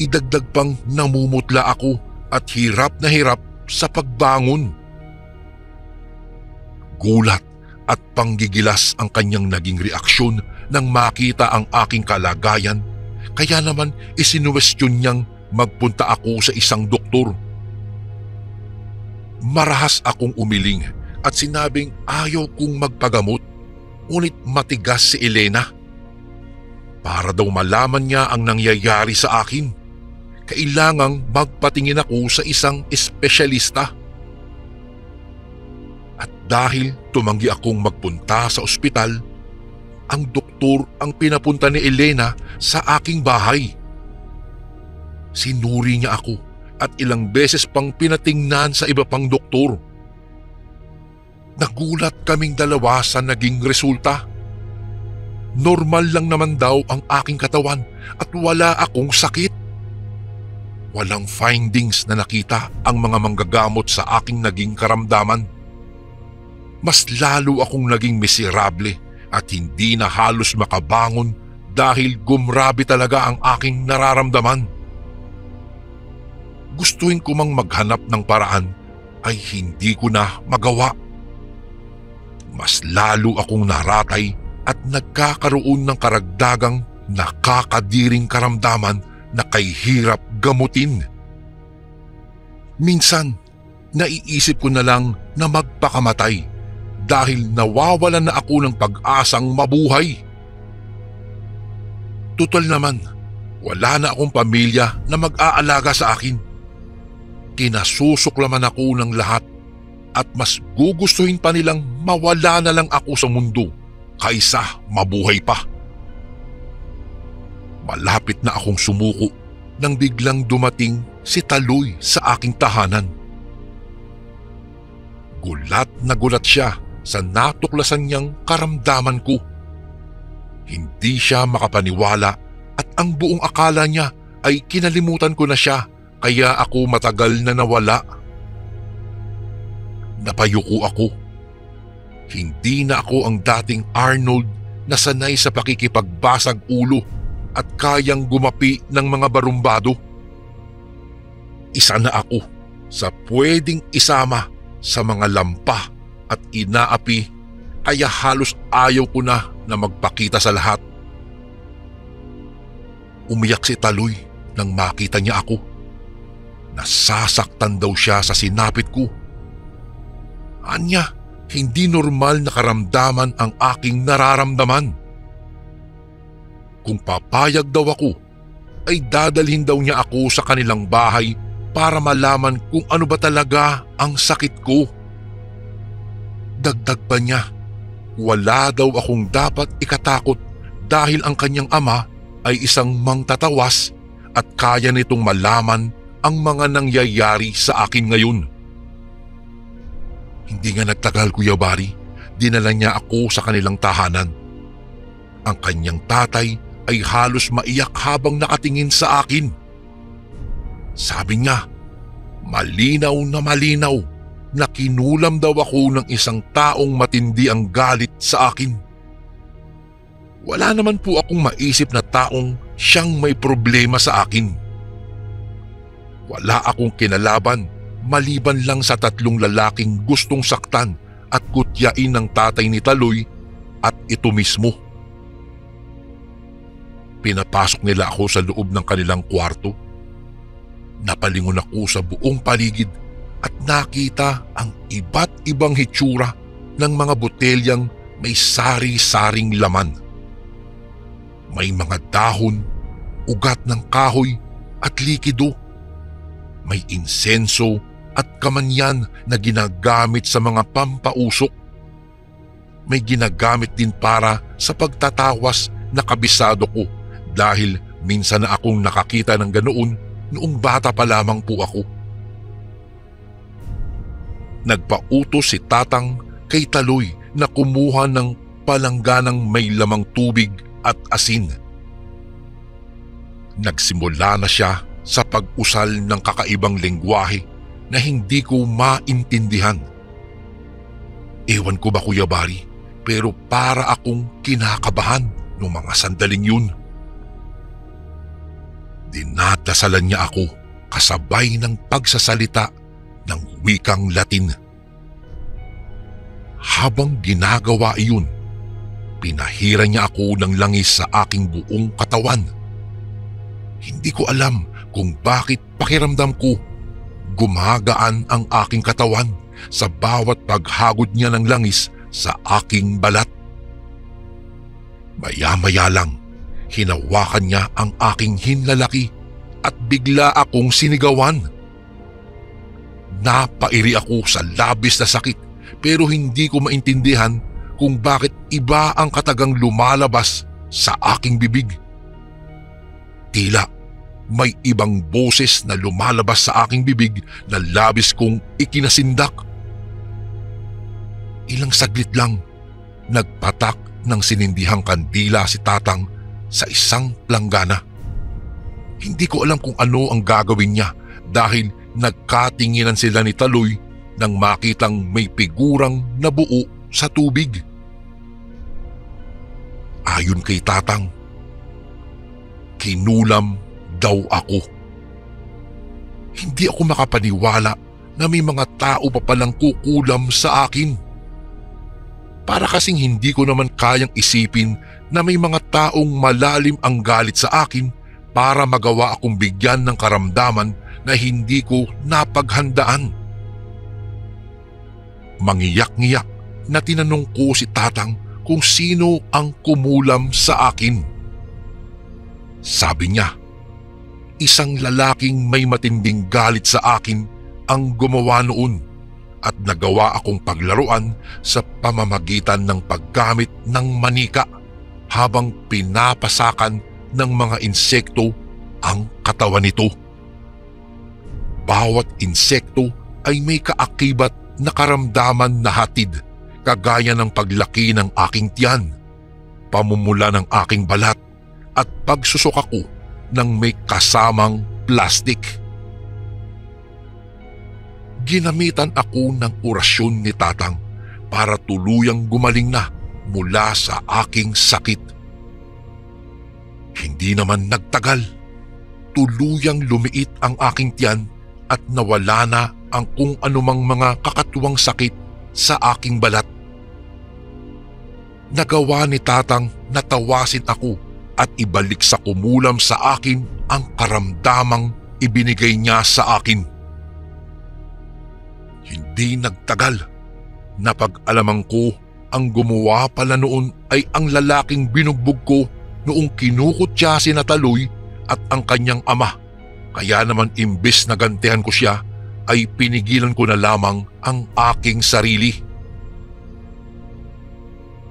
Idagdag pang namumutla ako at hirap na hirap sa pagbangon. Gulat at panggigilas ang kanyang naging reaksyon nang makita ang aking kalagayan, kaya naman isinuwestiyon niyang magpunta ako sa isang doktor. Marahas akong umiling at sinabing ayaw kong magpagamot, ngunit matigas si Elena. Para daw malaman niya ang nangyayari sa akin, kailangang magpatingin ako sa isang espesyalista. At dahil tumanggi akong magpunta sa ospital, ang doktor ang pinapunta ni Elena sa aking bahay. Sinuri niya ako at ilang beses pang pinatingnan sa iba pang doktor. Nagulat kaming dalawa sa naging resulta. Normal lang naman daw ang aking katawan at wala akong sakit. Walang findings na nakita ang mga manggagamot sa aking naging karamdaman. Mas lalo akong naging miserable at hindi na halos makabangon dahil gumrabe talaga ang aking nararamdaman. gustuin ko mang maghanap ng paraan ay hindi ko na magawa. Mas lalo akong naratay at nagkakaroon ng karagdagang nakakadiring karamdaman na kay hirap gamutin. Minsan, naiisip ko na lang na magpakamatay dahil nawawalan na ako ng pag-asang mabuhay. Tutal naman, wala na akong pamilya na mag-aalaga sa akin. Kinasusuklaman ako ng lahat at mas gugustuhin pa nilang mawala na lang ako sa mundo kaysa mabuhay pa. Malapit na akong sumuko nang biglang dumating si Taloy sa aking tahanan. Gulat na gulat siya sa natuklasan niyang karamdaman ko. Hindi siya makapaniwala at ang buong akala niya ay kinalimutan ko na siya kaya ako matagal na nawala. Napayuko ako. Hindi na ako ang dating Arnold na sanay sa pakikipagbasag ulo at kayang gumapi ng mga barumbado. Isa na ako sa pwedeng isama sa mga lampa at inaapi kaya halos ayaw ko na magpakita sa lahat. Umiyak si Taloy nang makita niya ako. Nasasaktan daw siya sa sinapit ko. Anya, hindi normal na karamdaman ang aking nararamdaman. Kung papayag daw ako, ay dadalhin daw niya ako sa kanilang bahay para malaman kung ano ba talaga ang sakit ko. Dagdag pa niya, wala daw akong dapat ikatakot dahil ang kanyang ama ay isang mangtatawas at kaya nitong malaman ang mga nangyayari sa akin ngayon. Hindi nga nagtagal, Kuya Bari, dinala niya ako sa kanilang tahanan. Ang kanyang tatay ay halos maiyak habang nakatingin sa akin. Sabi niya, malinaw na kinulam daw ako ng isang taong matindi ang galit sa akin. Wala naman po akong maisip na taong siyang may problema sa akin. Wala akong kinalaban maliban lang sa 3 lalaking gustong saktan at kutyain ng tatay ni Taloy at ito mismo. Pinapasok nila ako sa loob ng kanilang kwarto. Napalingon ako sa buong paligid at nakita ang iba't ibang hitsura ng mga botelyang may sari-saring laman. May mga dahon, ugat ng kahoy at likido. May insenso at kamanyan na ginagamit sa mga pampausok. May ginagamit din para sa pagtatawas na kabisado ko dahil minsan na akong nakakita ng ganoon noong bata pa lamang po ako. Nagpautos si Tatang kay Taloy na kumuha ng palangganang may lamang tubig at asin. Nagsimula na siya sa pag-usal ng kakaibang lengguwahe na hindi ko maintindihan. Ewan ko ba, Kuya Bari, pero para akong kinakabahan noong mga sandaling yun. Dinadasalan niya ako kasabay ng pagsasalita ng wikang Latin. Habang ginagawa iyon, pinahira niya ako ng langis sa aking buong katawan. Hindi ko alam kung bakit pakiramdam ko gumagaan ang aking katawan sa bawat paghagod niya ng langis sa aking balat. Maya-maya lang, hinawakan niya ang aking hinlalaki at bigla akong sinigawan. Napairi ako sa labis na sakit pero hindi ko maintindihan kung bakit iba ang katagang lumalabas sa aking bibig. Tila may ibang boses na lumalabas sa aking bibig na labis kong ikinasindak. Ilang saglit lang, nagpatak ng sinindihang kandila si Tatang sa isang planggana. Hindi ko alam kung ano ang gagawin niya dahil nagkatinginan sila ni Taloy nang makitang may figurang nabuo sa tubig. Ayon kay Tatang, kinulam daw ako. Hindi ako makapaniwala na may mga tao pa palang kukulam sa akin. Para kasing hindi ko naman kayang isipin na may mga taong malalim ang galit sa akin para magawa akong bigyan ng karamdaman na hindi ko napaghandaan. Mangiyak-ngiyak na tinanong ko si Tatang kung sino ang kumulam sa akin. Sabi niya, isang lalaking may matinding galit sa akin ang gumawa noon at nagawa akong paglaruan sa pamamagitan ng paggamit ng manika habang pinapasakan ng mga insekto ang katawan nito. Bawat insekto ay may kaakibat na karamdaman na hatid, kagaya ng paglaki ng aking tiyan, pamumula ng aking balat at pagsusok ako ng may kasamang plastik. Ginamitan ako ng orasyon ni Tatang para tuluyang gumaling na mula sa aking sakit. Hindi naman nagtagal, tuluyang lumiit ang aking tiyan at nawala na ang kung anumang mga kakatuwang sakit sa aking balat. Nagawa ni Tatang na tawasin ako at ibalik sa kumulam sa akin ang karamdamang ibinigay niya sa akin. Hindi nagtagal, napag-alaman ko ang gumawa pala noon ay ang lalaking binugbog ko noong kinukutya si Nataloy at ang kanyang ama. Kaya naman imbes na gantihan ko siya, ay pinigilan ko na lamang ang aking sarili.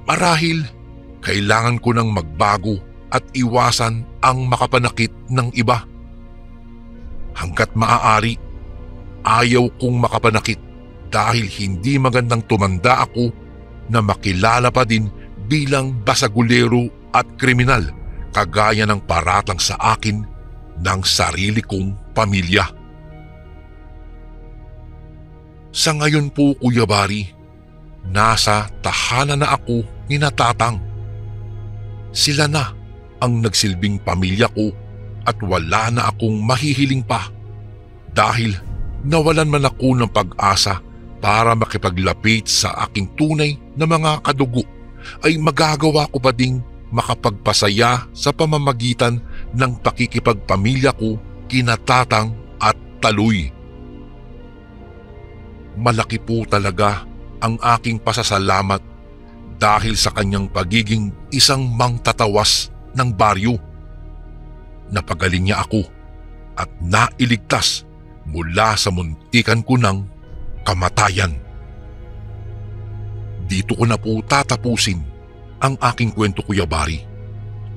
Marahil, kailangan ko nang magbago at iwasan ang makapanakit ng iba. Hanggat maaari, ayaw kong makapanakit dahil hindi magandang tumanda ako na makilala pa din bilang basagulero at kriminal kagaya ng paratang sa akin ng sarili kong pamilya. Sa ngayon po, Kuya Bari, nasa tahanan na ako ni Tatang. Sila na ang nagsilbing pamilya ko at wala na akong mahihiling pa dahil nawalan man ako ng pag-asa para makipaglapit sa aking tunay na mga kadugo ay magagawa ko pa ding makapagpasaya sa pamamagitan ng pakikipagpamilya ko kina Tatang at Taloy. Malaki po talaga ang aking pasasalamat dahil sa kanyang pagiging isang mangtatawas ng baryo. Napagaling niya ako at nailigtas mula sa muntikan ko ng kamatayan. Dito ko na po tatapusin ang aking kwento, Kuya Bari.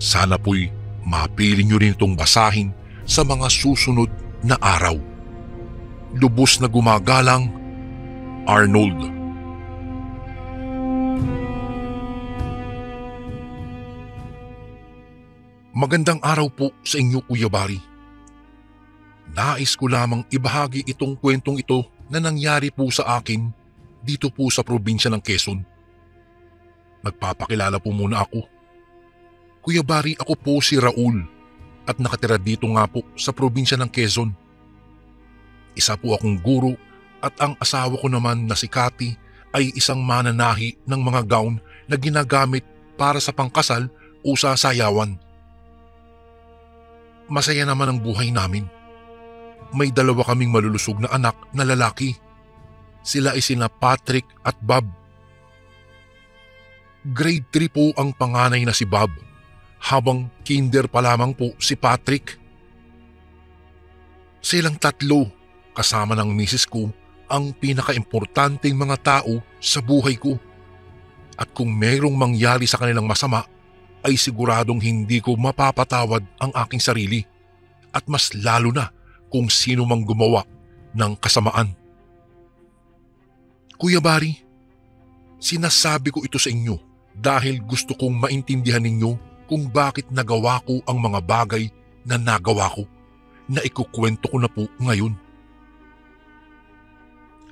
Sana po'y mapili niyo rin itong basahin sa mga susunod na araw. Lubos na gumagalang, Arnold. Magandang araw po sa inyo, Kuya Bari. Nais ko lamang ibahagi itong kwentong ito na nangyari po sa akin dito po sa probinsya ng Quezon. Magpapakilala po muna ako. Kuya Bari, ako po si Raul at nakatira dito nga po sa probinsya ng Quezon. Isa po akong guro at ang asawa ko naman na si Cathy ay isang mananahi ng mga gown na ginagamit para sa pangkasal o sa sayawan. Masaya naman ang buhay namin. May dalawa kaming malulusog na anak na lalaki. Sila ay sina Patrick at Bob. Grade 3 po ang panganay na si Bob, habang kinder pa lamang po si Patrick. Silang tatlo, kasama ng misis ko, ang pinakaimportanteng mga tao sa buhay ko. At kung mayroong mangyari sa kanilang masama, ay siguradong hindi ko mapapatawad ang aking sarili at mas lalo na kung sino mang gumawa ng kasamaan. Kuya Bari, sinasabi ko ito sa inyo dahil gusto kong maintindihan ninyo kung bakit nagawa ko ang mga bagay na nagawa ko na ikukwento ko na po ngayon.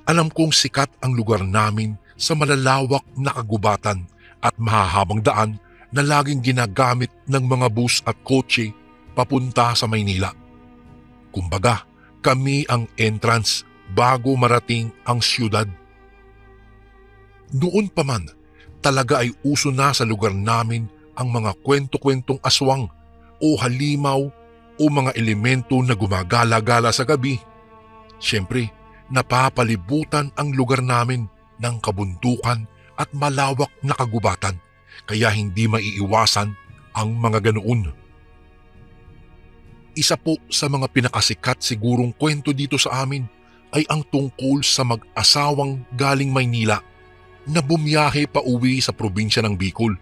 Alam kong sikat ang lugar namin sa malalawak na kagubatan at mahahabang daan na laging ginagamit ng mga bus at kotse papunta sa Maynila. Kumbaga, Kami ang entrance bago marating ang siyudad. Noon pa man, talaga ay uso na sa lugar namin ang mga kwento-kwentong aswang o halimaw o mga elemento na gumagala-gala sa gabi. Siyempre, napapalibutan ang lugar namin ng kabundukan at malawak na kagubatan, kaya hindi maiiwasan ang mga ganoon. Isa po sa mga pinakasikat sigurong kwento dito sa amin ay ang tungkol sa mag-asawang galing Maynila na bumiyahe pa uwi sa probinsya ng Bicol.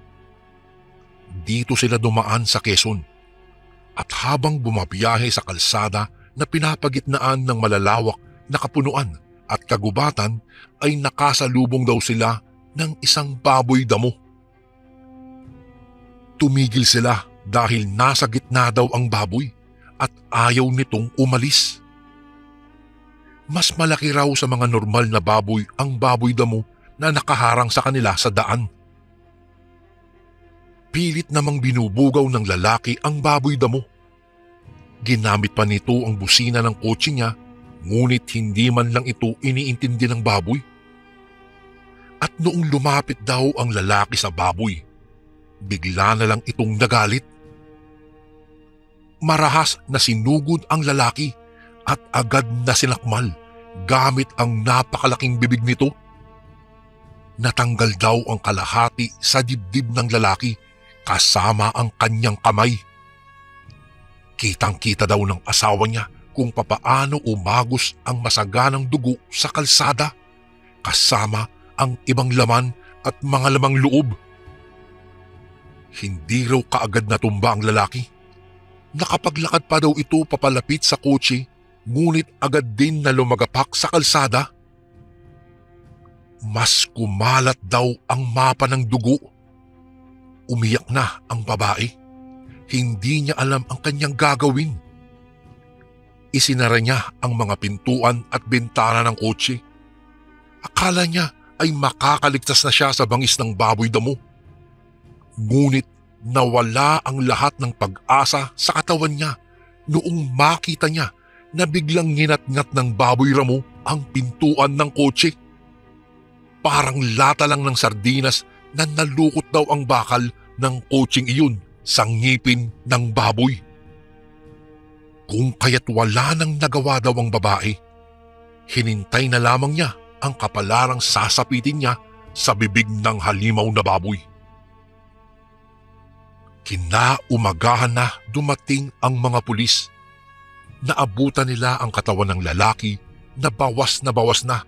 Dito sila dumaan sa Quezon at habang bumabiyahe sa kalsada na pinapagitnaan ng malalawak na kapunuan at kagubatan ay nakasalubong daw sila ng isang baboy damo. Tumigil sila dahil nasa gitna daw ang baboy at ayaw nitong umalis. Mas malaki raw sa mga normal na baboy ang baboy damo na nakaharang sa kanila sa daan. Pilit namang binubugaw ng lalaki ang baboy damo. Ginamit pa nito ang busina ng kotse niya, ngunit hindi man lang ito iniintindi ng baboy. At noong lumapit daw ang lalaki sa baboy, bigla na lang itong nagalit. Marahas na sinugod ang lalaki at agad na sinakmal gamit ang napakalaking bibig nito. Natanggal daw ang kalahati sa dibdib ng lalaki kasama ang kanyang kamay. Kitang-kita daw ng asawa niya kung papaano umagos ang masaganang dugo sa kalsada kasama ang ibang laman at mga lamang loob. Hindi raw kaagad natumba ang lalaki. Nakapaglakad pa daw ito papalapit sa kotse, ngunit agad din na lumagapak sa kalsada. Mas kumalat daw ang mapa ng dugo. Umiyak na ang babae. Hindi niya alam ang kanyang gagawin. Isinara niya ang mga pintuan at bintana ng kotse. Akala niya ay makakaligtas na siya sa bangis ng baboy damo. Ngunit nawala ang lahat ng pag-asa sa katawan niya noong makita niya na biglang nginat-ngat ng baboy ramo ang pintuan ng kotse. Parang lata lang ng sardinas na nalukot daw ang bakal ng kotseng iyon sa ngipin ng baboy. Kung kaya't wala nang nagawa daw ang babae, hinintay na lamang niya ang kapalarang sasapitin niya sa bibig ng halimaw na baboy. Kinaumagahan na dumating ang mga pulis. Naabutan nila ang katawan ng lalaki na bawas na.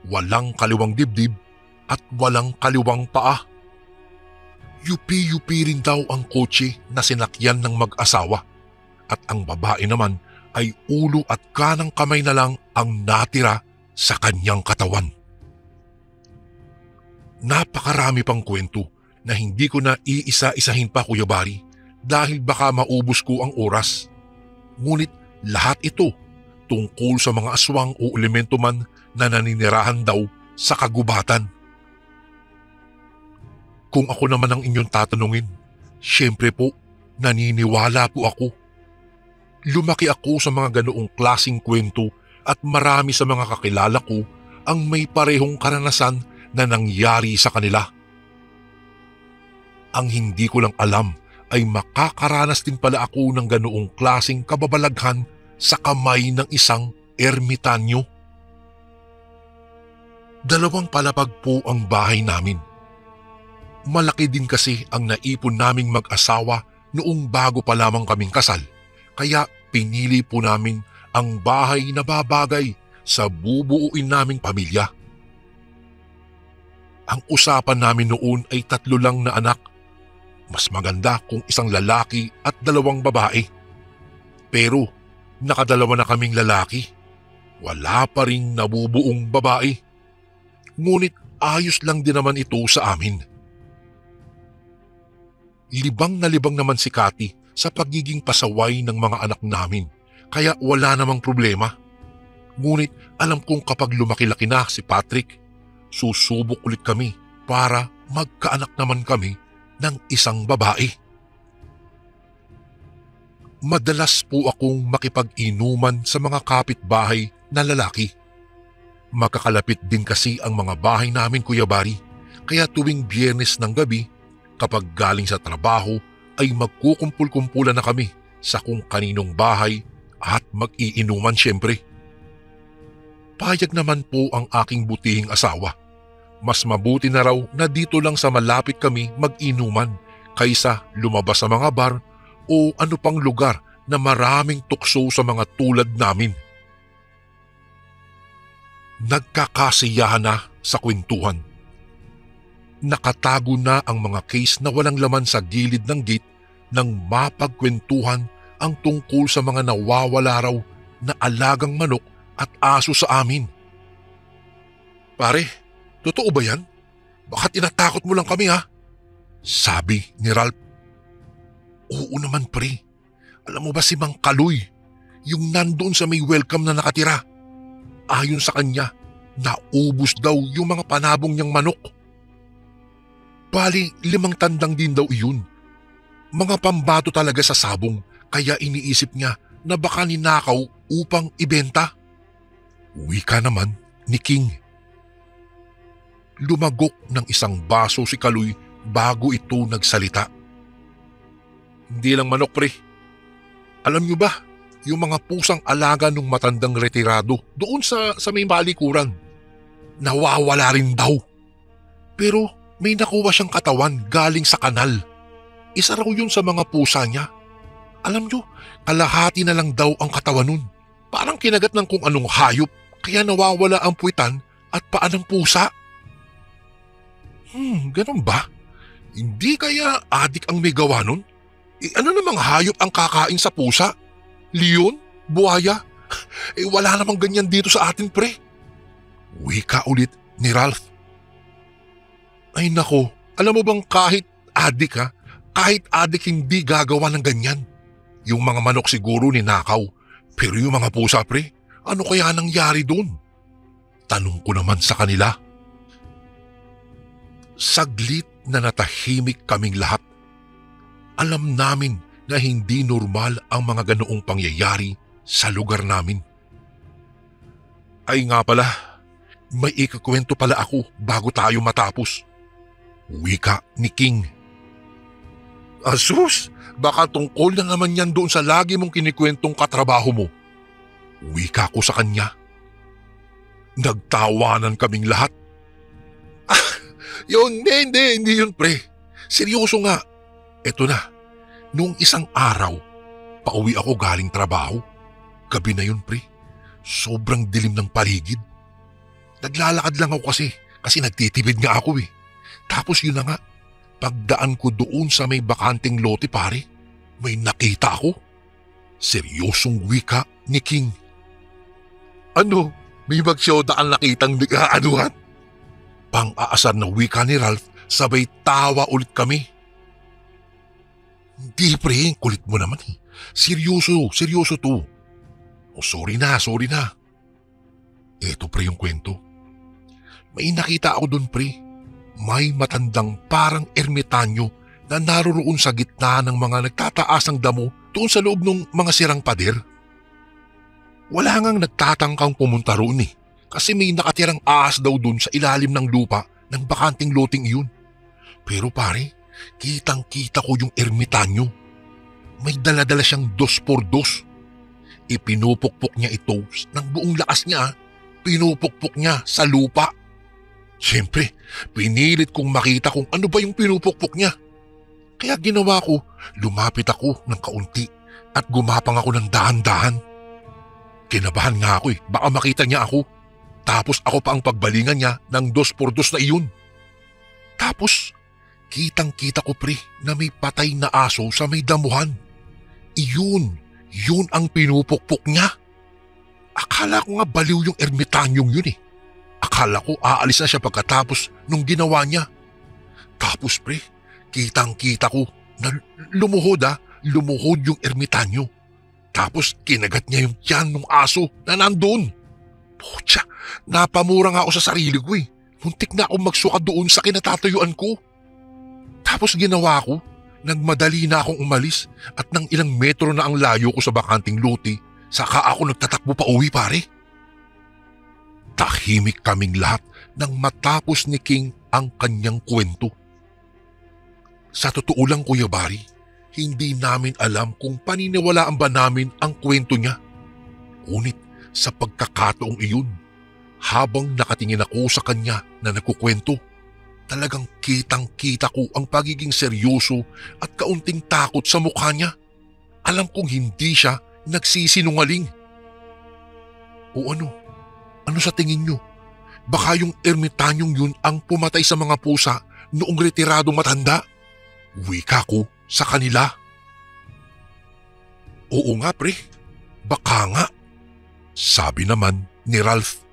Walang kaliwang dibdib at walang kaliwang paa. Yupi-yupi rin daw ang kotse na sinakyan ng mag-asawa at ang babae naman ay ulo at kanang kamay na lang ang natira sa kanyang katawan. Napakarami pang kwento na hindi ko na iisa-isahin pa, Kuya Bari, dahil baka maubos ko ang oras. Ngunit lahat ito tungkol sa mga aswang o elemento man na naninirahan daw sa kagubatan. Kung ako naman ang inyong tatanungin, syempre po, naniniwala po ako. Lumaki ako sa mga ganoong klaseng kwento at marami sa mga kakilala ko ang may parehong karanasan na nangyari sa kanila. Ang hindi ko lang alam ay makakaranas din pala ako ng ganoong klaseng kababalaghan sa kamay ng isang ermitanyo. 2 palapag po ang bahay namin. Malaki din kasi ang naipon naming mag-asawa noong bago pa lamang kaming kasal, kaya pinili po namin ang bahay na babagay sa bubuuin naming pamilya. Ang usapan namin noon ay 3 lang na anak. Mas maganda kung 1 lalaki at 2 babae. Pero nakadalawa na kaming lalaki. Wala pa ring nabubuong babae. Ngunit ayos lang din naman ito sa amin. Libang na libang naman si Cathy sa pagiging pasaway ng mga anak namin, kaya wala namang problema. Ngunit alam kong kapag lumaki-laki na si Patrick, susubok ulit kami para magkaanak naman kami ng 1 babae. Madalas po akong makipag-inuman sa mga kapitbahay na lalaki. Makakalapit din kasi ang mga bahay namin, Kuya Bari, kaya tuwing Biyernes ng gabi, kapag galing sa trabaho ay magkukumpul-kumpulan na kami sa kung kaninong bahay at mag-iinuman siyempre. Payag naman po ang aking butihing asawa. Mas mabuti na raw na dito lang sa malapit kami mag-inuman kaysa lumabas sa mga bar o ano pang lugar na maraming tukso sa mga tulad namin. Nagkakasiyahan na sa kwentuhan. Nakatago na ang mga case na walang laman sa gilid ng gate nang mapagkwentuhan ang tungkol sa mga nawawala raw na alagang manok at aso sa amin. Pare, totoo ba yan? Baka tinatakot mo lang kami ha? Sabi ni Ralph. Oo naman pre. Alam mo ba si Mang Kaloy? Yung nandoon sa may welcome na nakatira. Ayon sa kanya, naubos daw yung mga panabong niyang manok. Bali, 5 tandang din daw iyon. Mga pambato talaga sa sabong kaya iniisip niya na baka ninakaw upang ibenta. Wika naman ni King. Lumagok ng isang baso si Kaloy bago ito nagsalita. Hindi lang manok pre. Alam niyo ba, yung mga pusang alaga ng matandang retirado doon sa may balikuran, nawawala rin daw. Pero may nakuha siyang katawan galing sa kanal. Isa raw yun sa mga pusa niya. Alam niyo, kalahati na lang daw ang katawan nun. Parang kinagat ng kung anong hayop kaya nawawala ang puwitan at paa ng pusa. Ganun ba? Hindi kaya adik ang may gawa nun? Ano namang hayop ang kakain sa pusa? Leon? Buhaya? Wala namang ganyan dito sa atin pre. Wika ulit ni Ralph. Ay nako, alam mo bang kahit adik kahit adik hindi gagawa ng ganyan. Yung mga manok siguro ninakaw, pero yung mga pusa pre, ano kaya nangyari doon? Tanong ko naman sa kanila. Saglit na natahimik kaming lahat. Alam namin na hindi normal ang mga ganoong pangyayari sa lugar namin. Ay nga pala, may ikakwento pala ako bago tayo matapos. Wika ni King. Asus, baka tungkol na naman yan doon sa lagi mong kinikwentong katrabaho mo. Wika ko sa kanya. Nagtawanan kaming lahat. Hindi yun pre. Seryoso nga. Eto na, noong isang araw, pauwi ako galing trabaho. Gabi na yun pre, sobrang dilim ng paligid. Naglalakad lang ako kasi nagtitipid nga ako eh. Tapos yun na nga, pagdaan ko doon sa may bakanting lote pare, may nakita ako. Seryosong wika ni King. Ano, may magsyota ang nakitang nag-aanuhan? Pang-aasar na wika ni Ralph, sabay tawa ulit kami. Hindi pre, kulit mo naman eh. Seryoso to. Oh, sorry na. Eto pre yung kwento. May nakita ako doon pre. May matandang parang ermitanyo na naroroon sa gitna ng mga nagtataasang damo doon sa loob ng mga sirang pader. Wala ngang nagtatangkang pumunta roon eh. Kasi may nakatirang ahas daw doon sa ilalim ng lupa ng bakanting loting iyon. Pero pare, kitang-kita ko yung ermitanyo. May dala-dala siyang 2x2. Ipinupukpok niya ito ng buong lakas niya. Pinupukpok niya sa lupa. Siyempre, pinilit kong makita kung ano ba yung pinupukpok niya. Kaya ginawa ko, lumapit ako ng kaunti at gumapang ako ng dahan-dahan. Kinabahan nga ako eh, baka makita niya ako. Tapos ako pa ang pagbalingan niya ng 2x2 na iyon. Tapos, kitang-kita ko pre na may patay na aso sa may damuhan. Yun ang pinupukpok niya. Akala ko nga baliw yung ermitanyong yun eh. Akala ko aalis na siya pagkatapos nung ginawa niya. Tapos pre, kitang-kita ko na lumuhod yung ermitanyo. Tapos kinagat niya yung tiyan ng aso na nandun. Pucha, napamura nga ako sa sarili ko eh. Muntik na akong magsuka doon sa kinatatayuan ko. Tapos ginawa ko, Nagmadali na akong umalis at nang ilang metro na ang layo ko sa bakanting lote, saka ako nagtatakbo pa uwi pare. Tahimik kaming lahat nang matapos ni King ang kanyang kwento. Sa totoo lang Kuya Bari, hindi namin alam kung paniniwalaan ba namin ang kwento niya. Ngunit sa pagkakataong iyon, habang nakatingin ako sa kanya na nagkukwento, talagang kitang-kita ko ang pagiging seryoso at kaunting takot sa mukha niya. Alam kong hindi siya nagsisinungaling. O ano? Ano sa tingin niyo? Baka yung ermitanyong yun ang pumatay sa mga pusa noong retiradong matanda? Wika ko sa kanila. Oo nga pre, baka nga. Sabi naman ni Ralph.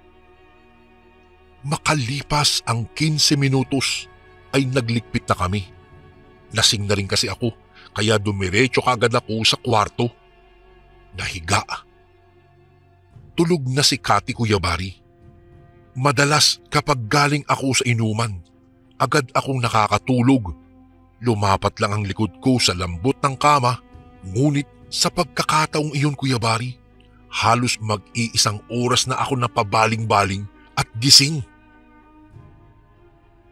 Makalipas ang 15 minutos ay naglikpit na kami. Lasing na rin kasi ako kaya dumiretso kagad ako sa kwarto. Nahiga. Tulog na si Kati Kuya Bari. Madalas kapag galing ako sa inuman, agad akong nakakatulog. Lumapat lang ang likod ko sa lambot ng kama, ngunit sa pagkakataong iyon Kuya Bari, halos mag-iisang oras na ako napabaling-baling at gising.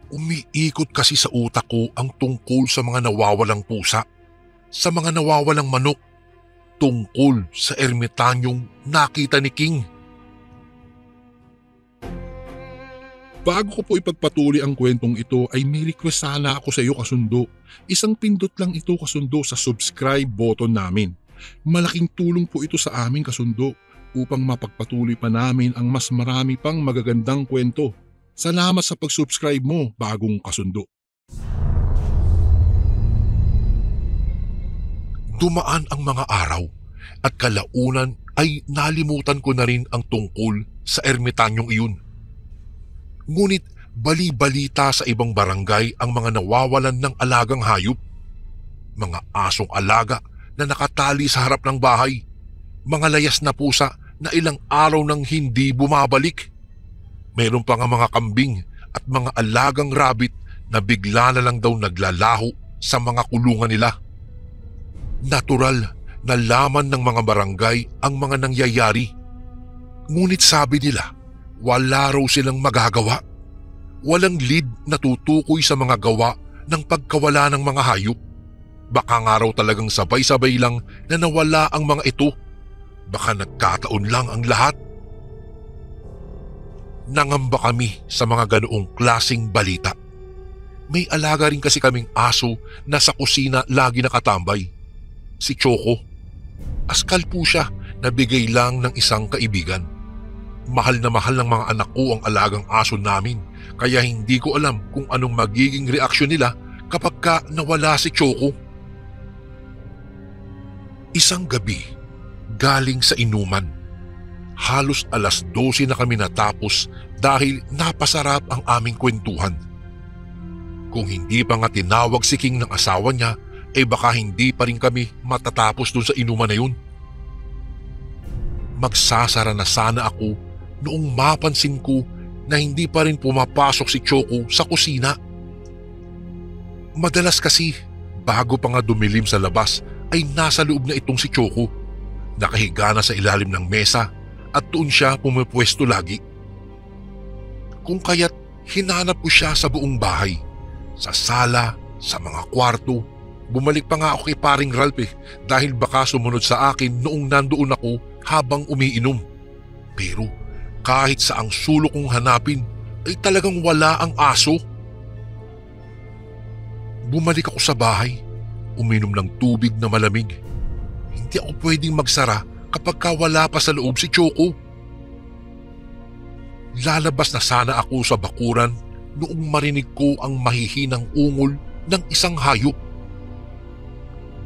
Umiikot kasi sa utak ko ang tungkol sa mga nawawalang pusa, sa mga nawawalang manok, tungkol sa ermitanyong nakita ni King. Bago ko po ipagpatuloy ang kwentong ito ay may request sana ako sa iyo kasundo. Isang pindot lang ito kasundo sa subscribe button namin. Malaking tulong po ito sa amin kasundo upang mapagpatuloy pa namin ang mas marami pang magagandang kwento. Salamat sa pag-subscribe mo, bagong kasundo. Dumaan ang mga araw at kalaunan ay nalimutan ko na rin ang tungkol sa ermitanyong iyon. Ngunit bali-balita sa ibang barangay ang mga nawawalan ng alagang hayop. Mga asong alaga na nakatali sa harap ng bahay. Mga layas na pusa na ilang araw nang hindi bumabalik. Mayroon pa nga mga kambing at mga alagang rabbit na bigla na lang daw naglalaho sa mga kulungan nila. Natural na laman ng mga barangay ang mga nangyayari. Ngunit sabi nila, wala raw silang magagawa. Walang lead na tutukoy sa mga gawa ng pagkawala ng mga hayop. Baka nga raw talagang sabay-sabay lang na nawala ang mga ito. Baka nagkataon lang ang lahat. Nangamba kami sa mga ganoong klaseng balita. May alaga rin kasi kaming aso na sa kusina lagi nakatambay. Si Choco. Askal po siya na bigay lang ng isang kaibigan. Mahal na mahal ng mga anak ko ang alagang aso namin, kaya hindi ko alam kung anong magiging reaksyon nila kapag nawala si Choco. Isang gabi, galing sa inuman. Halos 12:00 na kami natapos dahil napasarap ang aming kwentuhan. Kung hindi pa nga tinawag si King ng asawa niya, baka hindi pa rin kami matatapos dun sa inuman na yun. Magsasara na sana ako noong mapansin ko na hindi pa rin pumapasok si Choco sa kusina. Madalas kasi, bago pa nga dumilim sa labas, ay nasa loob na itong si Choco. Nakahiga na sa ilalim ng mesa at doon siya pumipwesto lagi. Kung kaya't hinanap ko siya sa buong bahay, sa sala, sa mga kwarto. Bumalik pa nga ako kay paring Ralph dahil baka sumunod sa akin noong nandoon ako habang umiinom. Pero kahit saang sulok kong hanapin ay talagang wala ang aso. Bumalik ako sa bahay, uminom ng tubig na malamig. Hindi ako pwedeng magsara kapag wala pa sa loob si Choco. Lalabas na sana ako sa bakuran noong marinig ko ang mahihinang ungol ng isang hayop.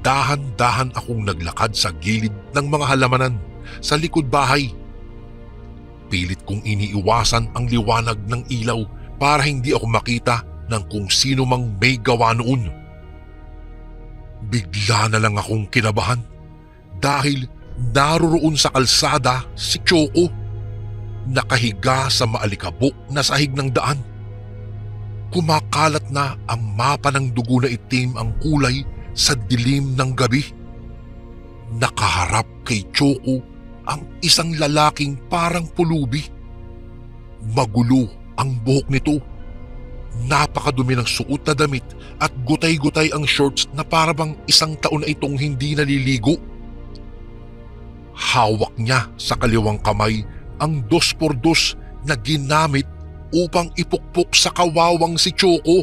Dahan-dahan akong naglakad sa gilid ng mga halamanan sa likod bahay. Pilit kong iniiwasan ang liwanag ng ilaw para hindi ako makita ng kung sino mang may gawa noon. Bigla na lang akong kinabahan dahil naroroon sa kalsada si Choco, nakahiga sa maalikabok na sahig ng daan. Kumakalat na ang mapa ng dugo na itim ang kulay sa dilim ng gabi. Nakaharap kay Choco ang isang lalaking parang pulubi. Magulo ang buhok nito. Napakadumi ng suot na damit at gutay-gutay ang shorts na parabang isang taon na itong hindi naliligo. Hawak niya sa kaliwang kamay ang 2x2 na ginamit upang ipukpok sa kawawang si Choco.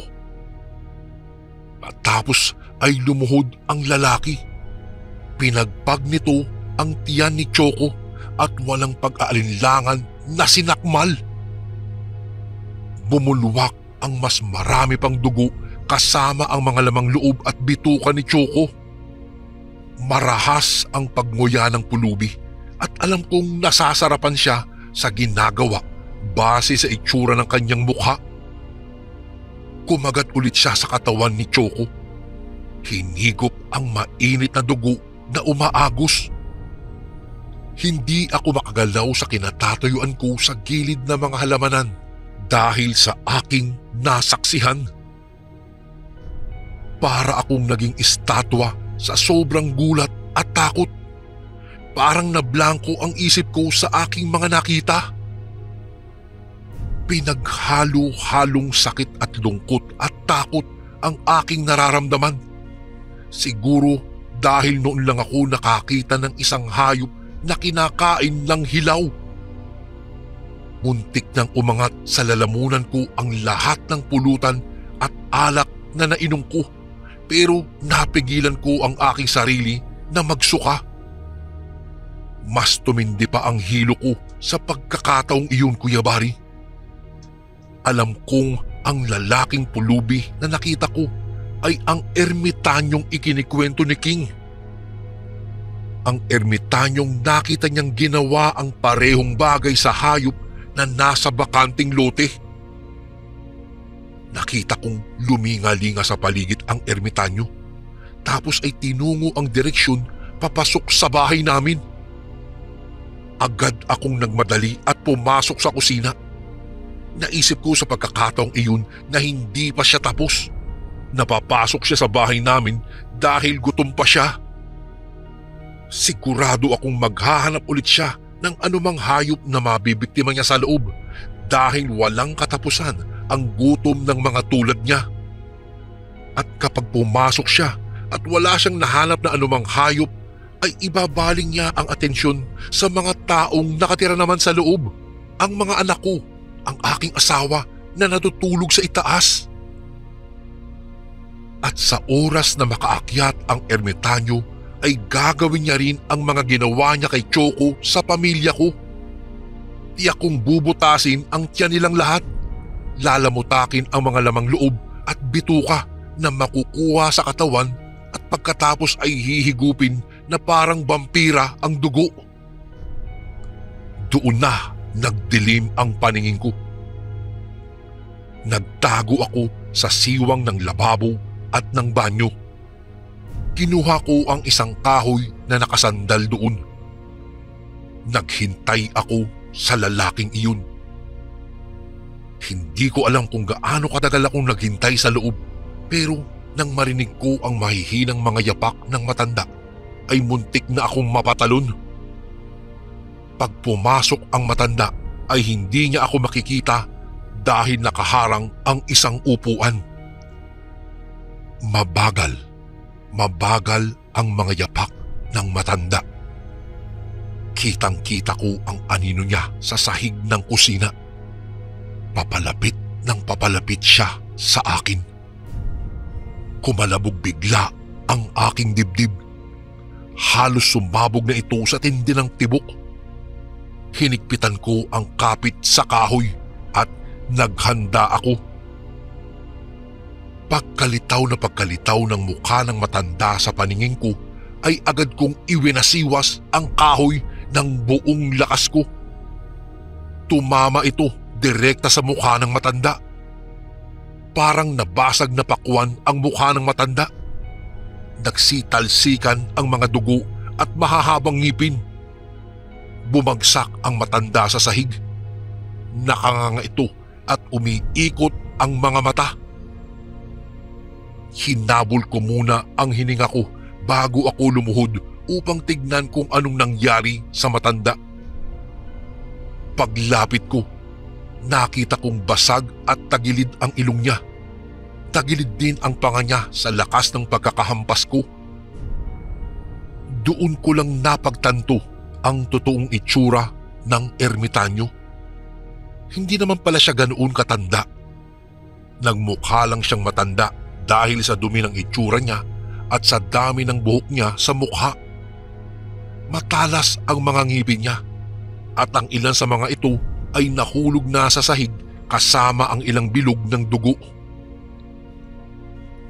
At tapos ay lumuhod ang lalaki. Pinagpag nito ang tiyan ni Choco at walang pag-aalinlangan na sinakmal. Bumulwak ang mas marami pang dugo kasama ang mga lamang loob at bituka ni Choco. Marahas ang pagnguya ng pulubi at alam kong nasasarapan siya sa ginagawa base sa itsura ng kanyang mukha. Kumagat ulit siya sa katawan ni Choco. Hinigop ang mainit na dugo na umaagos. Hindi ako makagalaw sa kinatatayuan ko sa gilid ng mga halamanan dahil sa aking nasaksihan. Para akong naging estatwa sa sobrang gulat at takot. Parang nablangko ang isip ko sa aking mga nakita. Pinaghalo-halong sakit at lungkot at takot ang aking nararamdaman. Siguro dahil noon lang ako nakakita ng isang hayop na kinakain ng hilaw. Muntik nang umangat sa lalamunan ko ang lahat ng pulutan at alak na nainom ko, pero napigilan ko ang aking sarili na magsuka. Mas tumindi pa ang hilo ko sa pagkakataong iyon, Kuya Bari. Alam kong ang lalaking pulubi na nakita ko ay ang ermitanyong ikinikwento ni King. Ang ermitanyong nakita niyang ginawa ang parehong bagay sa hayop na nasa bakanting lote. Nakita kong luminga-linga sa paligid ang ermitanyo, tapos ay tinungo ang direksyon papasok sa bahay namin. Agad akong nagmadali at pumasok sa kusina. Naisip ko sa pagkakataong iyon na hindi pa siya tapos. Napapasok siya sa bahay namin dahil gutom pa siya. Sigurado akong maghahanap ulit siya ng anumang hayop na mabibiktima niya sa loob dahil walang katapusan ang gutom ng mga tulad niya. At kapag pumasok siya at wala siyang nahanap na anumang hayop, ay ibabaling niya ang atensyon sa mga taong nakatira naman sa loob, ang mga anak ko, ang aking asawa na natutulog sa itaas. At sa oras na makaakyat ang ermitanyo, ay gagawin niya rin ang mga ginawa niya kay Choco sa pamilya ko. Tiyak kong bubutasin ang tiyan nilang lahat. Lalamutakin ang mga lamang loob at bituka na makukuha sa katawan at pagkatapos ay hihigupin na parang vampira ang dugo. Doon na nagdilim ang paningin ko. Nagtago ako sa siwang ng lababo at ng banyo. Kinuha ko ang isang kahoy na nakasandal doon. Naghintay ako sa lalaking iyon. Hindi ko alam kung gaano katagal akong naghintay sa loob, pero nang marinig ko ang mahihinang mga yapak ng matanda, ay muntik na akong mapatalon. Pag pumasok ang matanda, ay hindi niya ako makikita dahil nakaharang ang isang upuan. Mabagal ang mga yapak ng matanda. Kitang-kita ko ang anino niya sa sahig ng kusina. Papalapit ng papalapit siya sa akin. Kumalabog bigla ang aking dibdib. Halos sumabog na ito sa tindi ng tibok. Hinigpitan ko ang kapit sa kahoy at naghanda ako. Pagkalitaw ng mukha ng matanda sa paningin ko, ay agad kong iwinasiwas ang kahoy ng buong lakas ko. Tumama ito direkta sa mukha ng matanda. Parang nabasag na pakwan ang mukha ng matanda. Nagsitalsikan ang mga dugo at mahahabang ngipin. Bumagsak ang matanda sa sahig. Nakanganga ito at umiikot ang mga mata. Hinabol ko muna ang hininga ko bago ako lumuhod upang tignan kung anong nangyari sa matanda. Paglapit ko, nakita kong basag at tagilid ang ilong niya. Tagilid din ang panga niya sa lakas ng pagkakahampas ko. Doon ko lang napagtanto ang totoong itsura ng ermitanyo. Hindi naman pala siya ganoon katanda. Nagmukha lang siyang matanda dahil sa dumi ng itsura niya at sa dami ng buhok niya sa mukha. Matalas ang mga ngipin niya at ang ilan sa mga ito ay nahulog na sa sahig kasama ang ilang bilog ng dugo.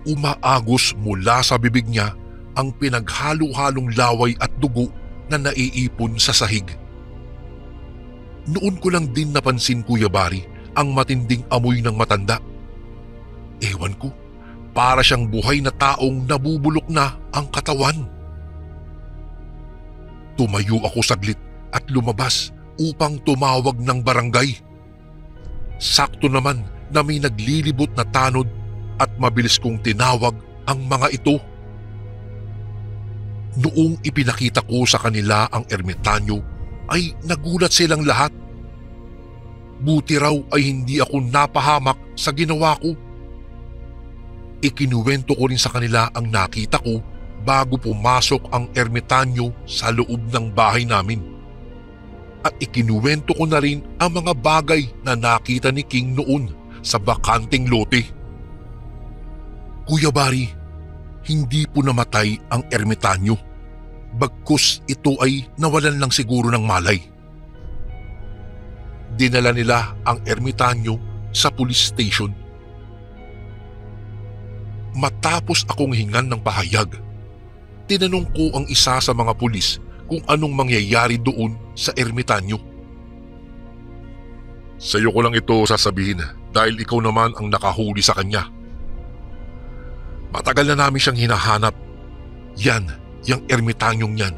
Umaagos mula sa bibig niya ang pinaghalo-halong laway at dugo na naiipon sa sahig. Noon ko lang din napansin, Kuya Bari, ang matinding amoy ng matanda. Ewan ko, para siyang buhay na taong nabubulok na ang katawan. Tumayo ako saglit at lumabas upang tumawag ng barangay. Sakto naman na may naglilibot na tanod at mabilis kong tinawag ang mga ito. Noong ipinakita ko sa kanila ang ermitanyo ay nagulat silang lahat. Buti raw ay hindi ako napahamak sa ginawa ko. Ikinuwento ko rin sa kanila ang nakita ko bago pumasok ang ermitanyo sa loob ng bahay namin. At ikinuwento ko na rin ang mga bagay na nakita ni King noon sa bakanting lote. Kuya Bari, hindi po namatay ang ermitanyo. Bagkus ito ay nawalan lang siguro ng malay. Dinala nila ang ermitanyo sa police station. Matapos akong hingan ng pahayag, tinanong ko ang isa sa mga pulis kung anong mangyayari doon sa ermitanyo. Sa iyo ko lang ito sasabihin dahil ikaw naman ang nakahuli sa kanya. Matagal na namin siyang hinahanap. Yang ermitanyong yan,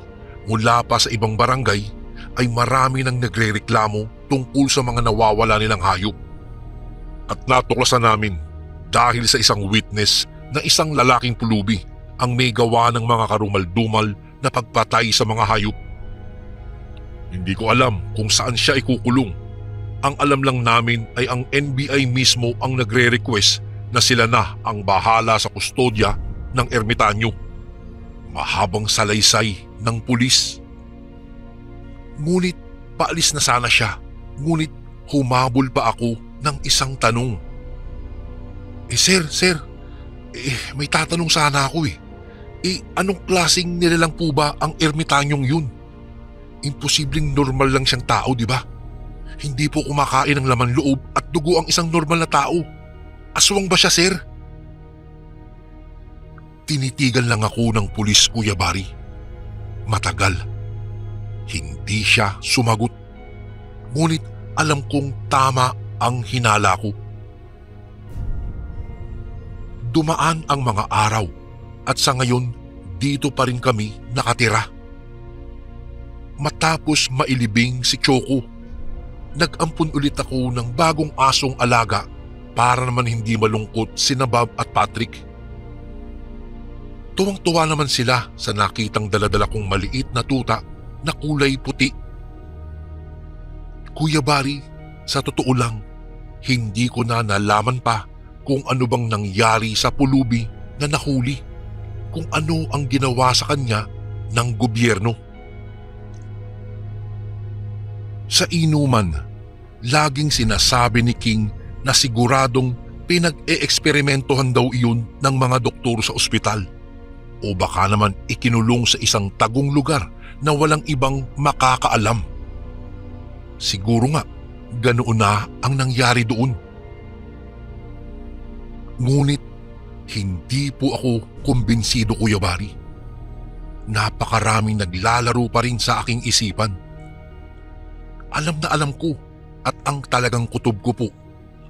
mula pa sa ibang barangay ay marami nang nagrereklamo tungkol sa mga nawawala nilang hayop. At natuklasan namin dahil sa isang witness na isang lalaking pulubi ang may gawa ng mga karumal-dumal na pagpatay sa mga hayop. Hindi ko alam kung saan siya ikukulong. Ang alam lang namin ay ang NBI mismo ang nagre-request na sila na ang bahala sa kustodya ng ermitanyo. Mahabang salaysay ng pulis. Ngunit paalis na sana siya, ngunit humabol pa ako ng isang tanong. Sir, may tatanong sana ako . Anong klaseng nilalang po ba ang ermitanyong yun? Imposibleng normal lang siyang tao, di ba? Hindi po kumakain ng laman loob at dugo ang isang normal na tao. Aswang ba siya, sir? Tinitigan lang ako ng pulis, Kuya Bari. Matagal. Hindi siya sumagot. Ngunit alam kong tama ang hinala ko. Dumaan ang mga araw at sa ngayon dito pa rin kami nakatira. Matapos mailibing si Choco, nag-ampun ulit ako ng bagong asong alaga para naman hindi malungkot sina Bob at Patrick. Tuwang-tuwa naman sila sa nakitang daladala kong maliit na tuta na kulay puti. Kuya Bari, sa totoo lang, hindi ko na nalaman pa kung ano bang nangyari sa pulubi na nahuli, kung ano ang ginawa sa kanya ng gobyerno. Sa inuman, laging sinasabi ni King na siguradong pinag-e-eksperimentohan daw iyon ng mga doktor sa ospital. O baka naman ikinulong sa isang tagong lugar na walang ibang makakaalam. Siguro nga, ganoon na ang nangyari doon. Ngunit, hindi po ako kumbinsido, Kuya Bari. Napakaraming naglalaro pa rin sa aking isipan. Alam na alam ko at ang talagang kutob ko po,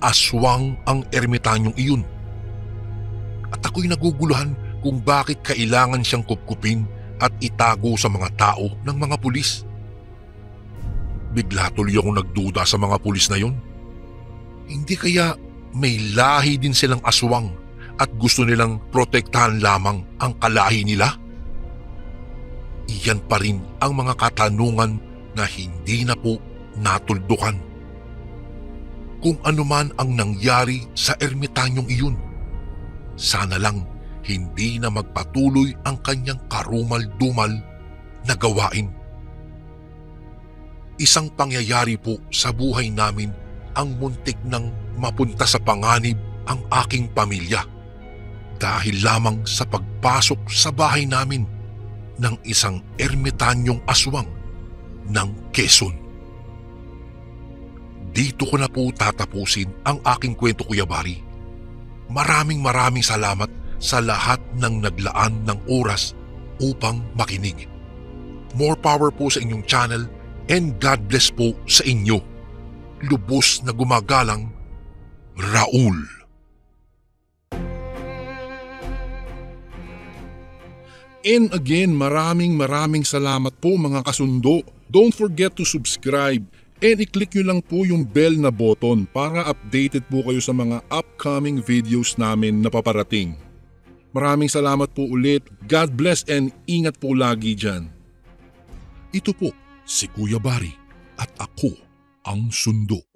aswang ang ermitanyong iyon. At ako'y naguguluhan kung bakit kailangan siyang kupkupin at itago sa mga tao ng mga pulis. Bigla tuloy akong nagduda sa mga pulis na yun. Hindi kaya may lahi din silang aswang at gusto nilang protektahan lamang ang kalahi nila? Iyan pa rin ang mga katanungan na hindi na po natuldukan. Kung ano man ang nangyari sa ermitanyong iyon, sana lang hindi na magpatuloy ang kanyang karumal-dumal na gawain. Isang pangyayari po sa buhay namin ang muntik nang mapunta sa panganib ang aking pamilya dahil lamang sa pagpasok sa bahay namin ng isang ermitanyong aswang ng Quezon. Dito ko na po tatapusin ang aking kwento, Kuya Bari. Maraming salamat sa lahat ng naglaan ng oras upang makinig. More power po sa inyong channel and God bless po sa inyo. Lubos na gumagalang, Raul. And again, maraming salamat po mga kasundo. Don't forget to subscribe and i-click nyo lang po yung bell na button para updated po kayo sa mga upcoming videos namin na paparating. Maraming salamat po ulit. God bless and ingat po lagi dyan. Ito po si Kuya Bari at ako ang Sundo.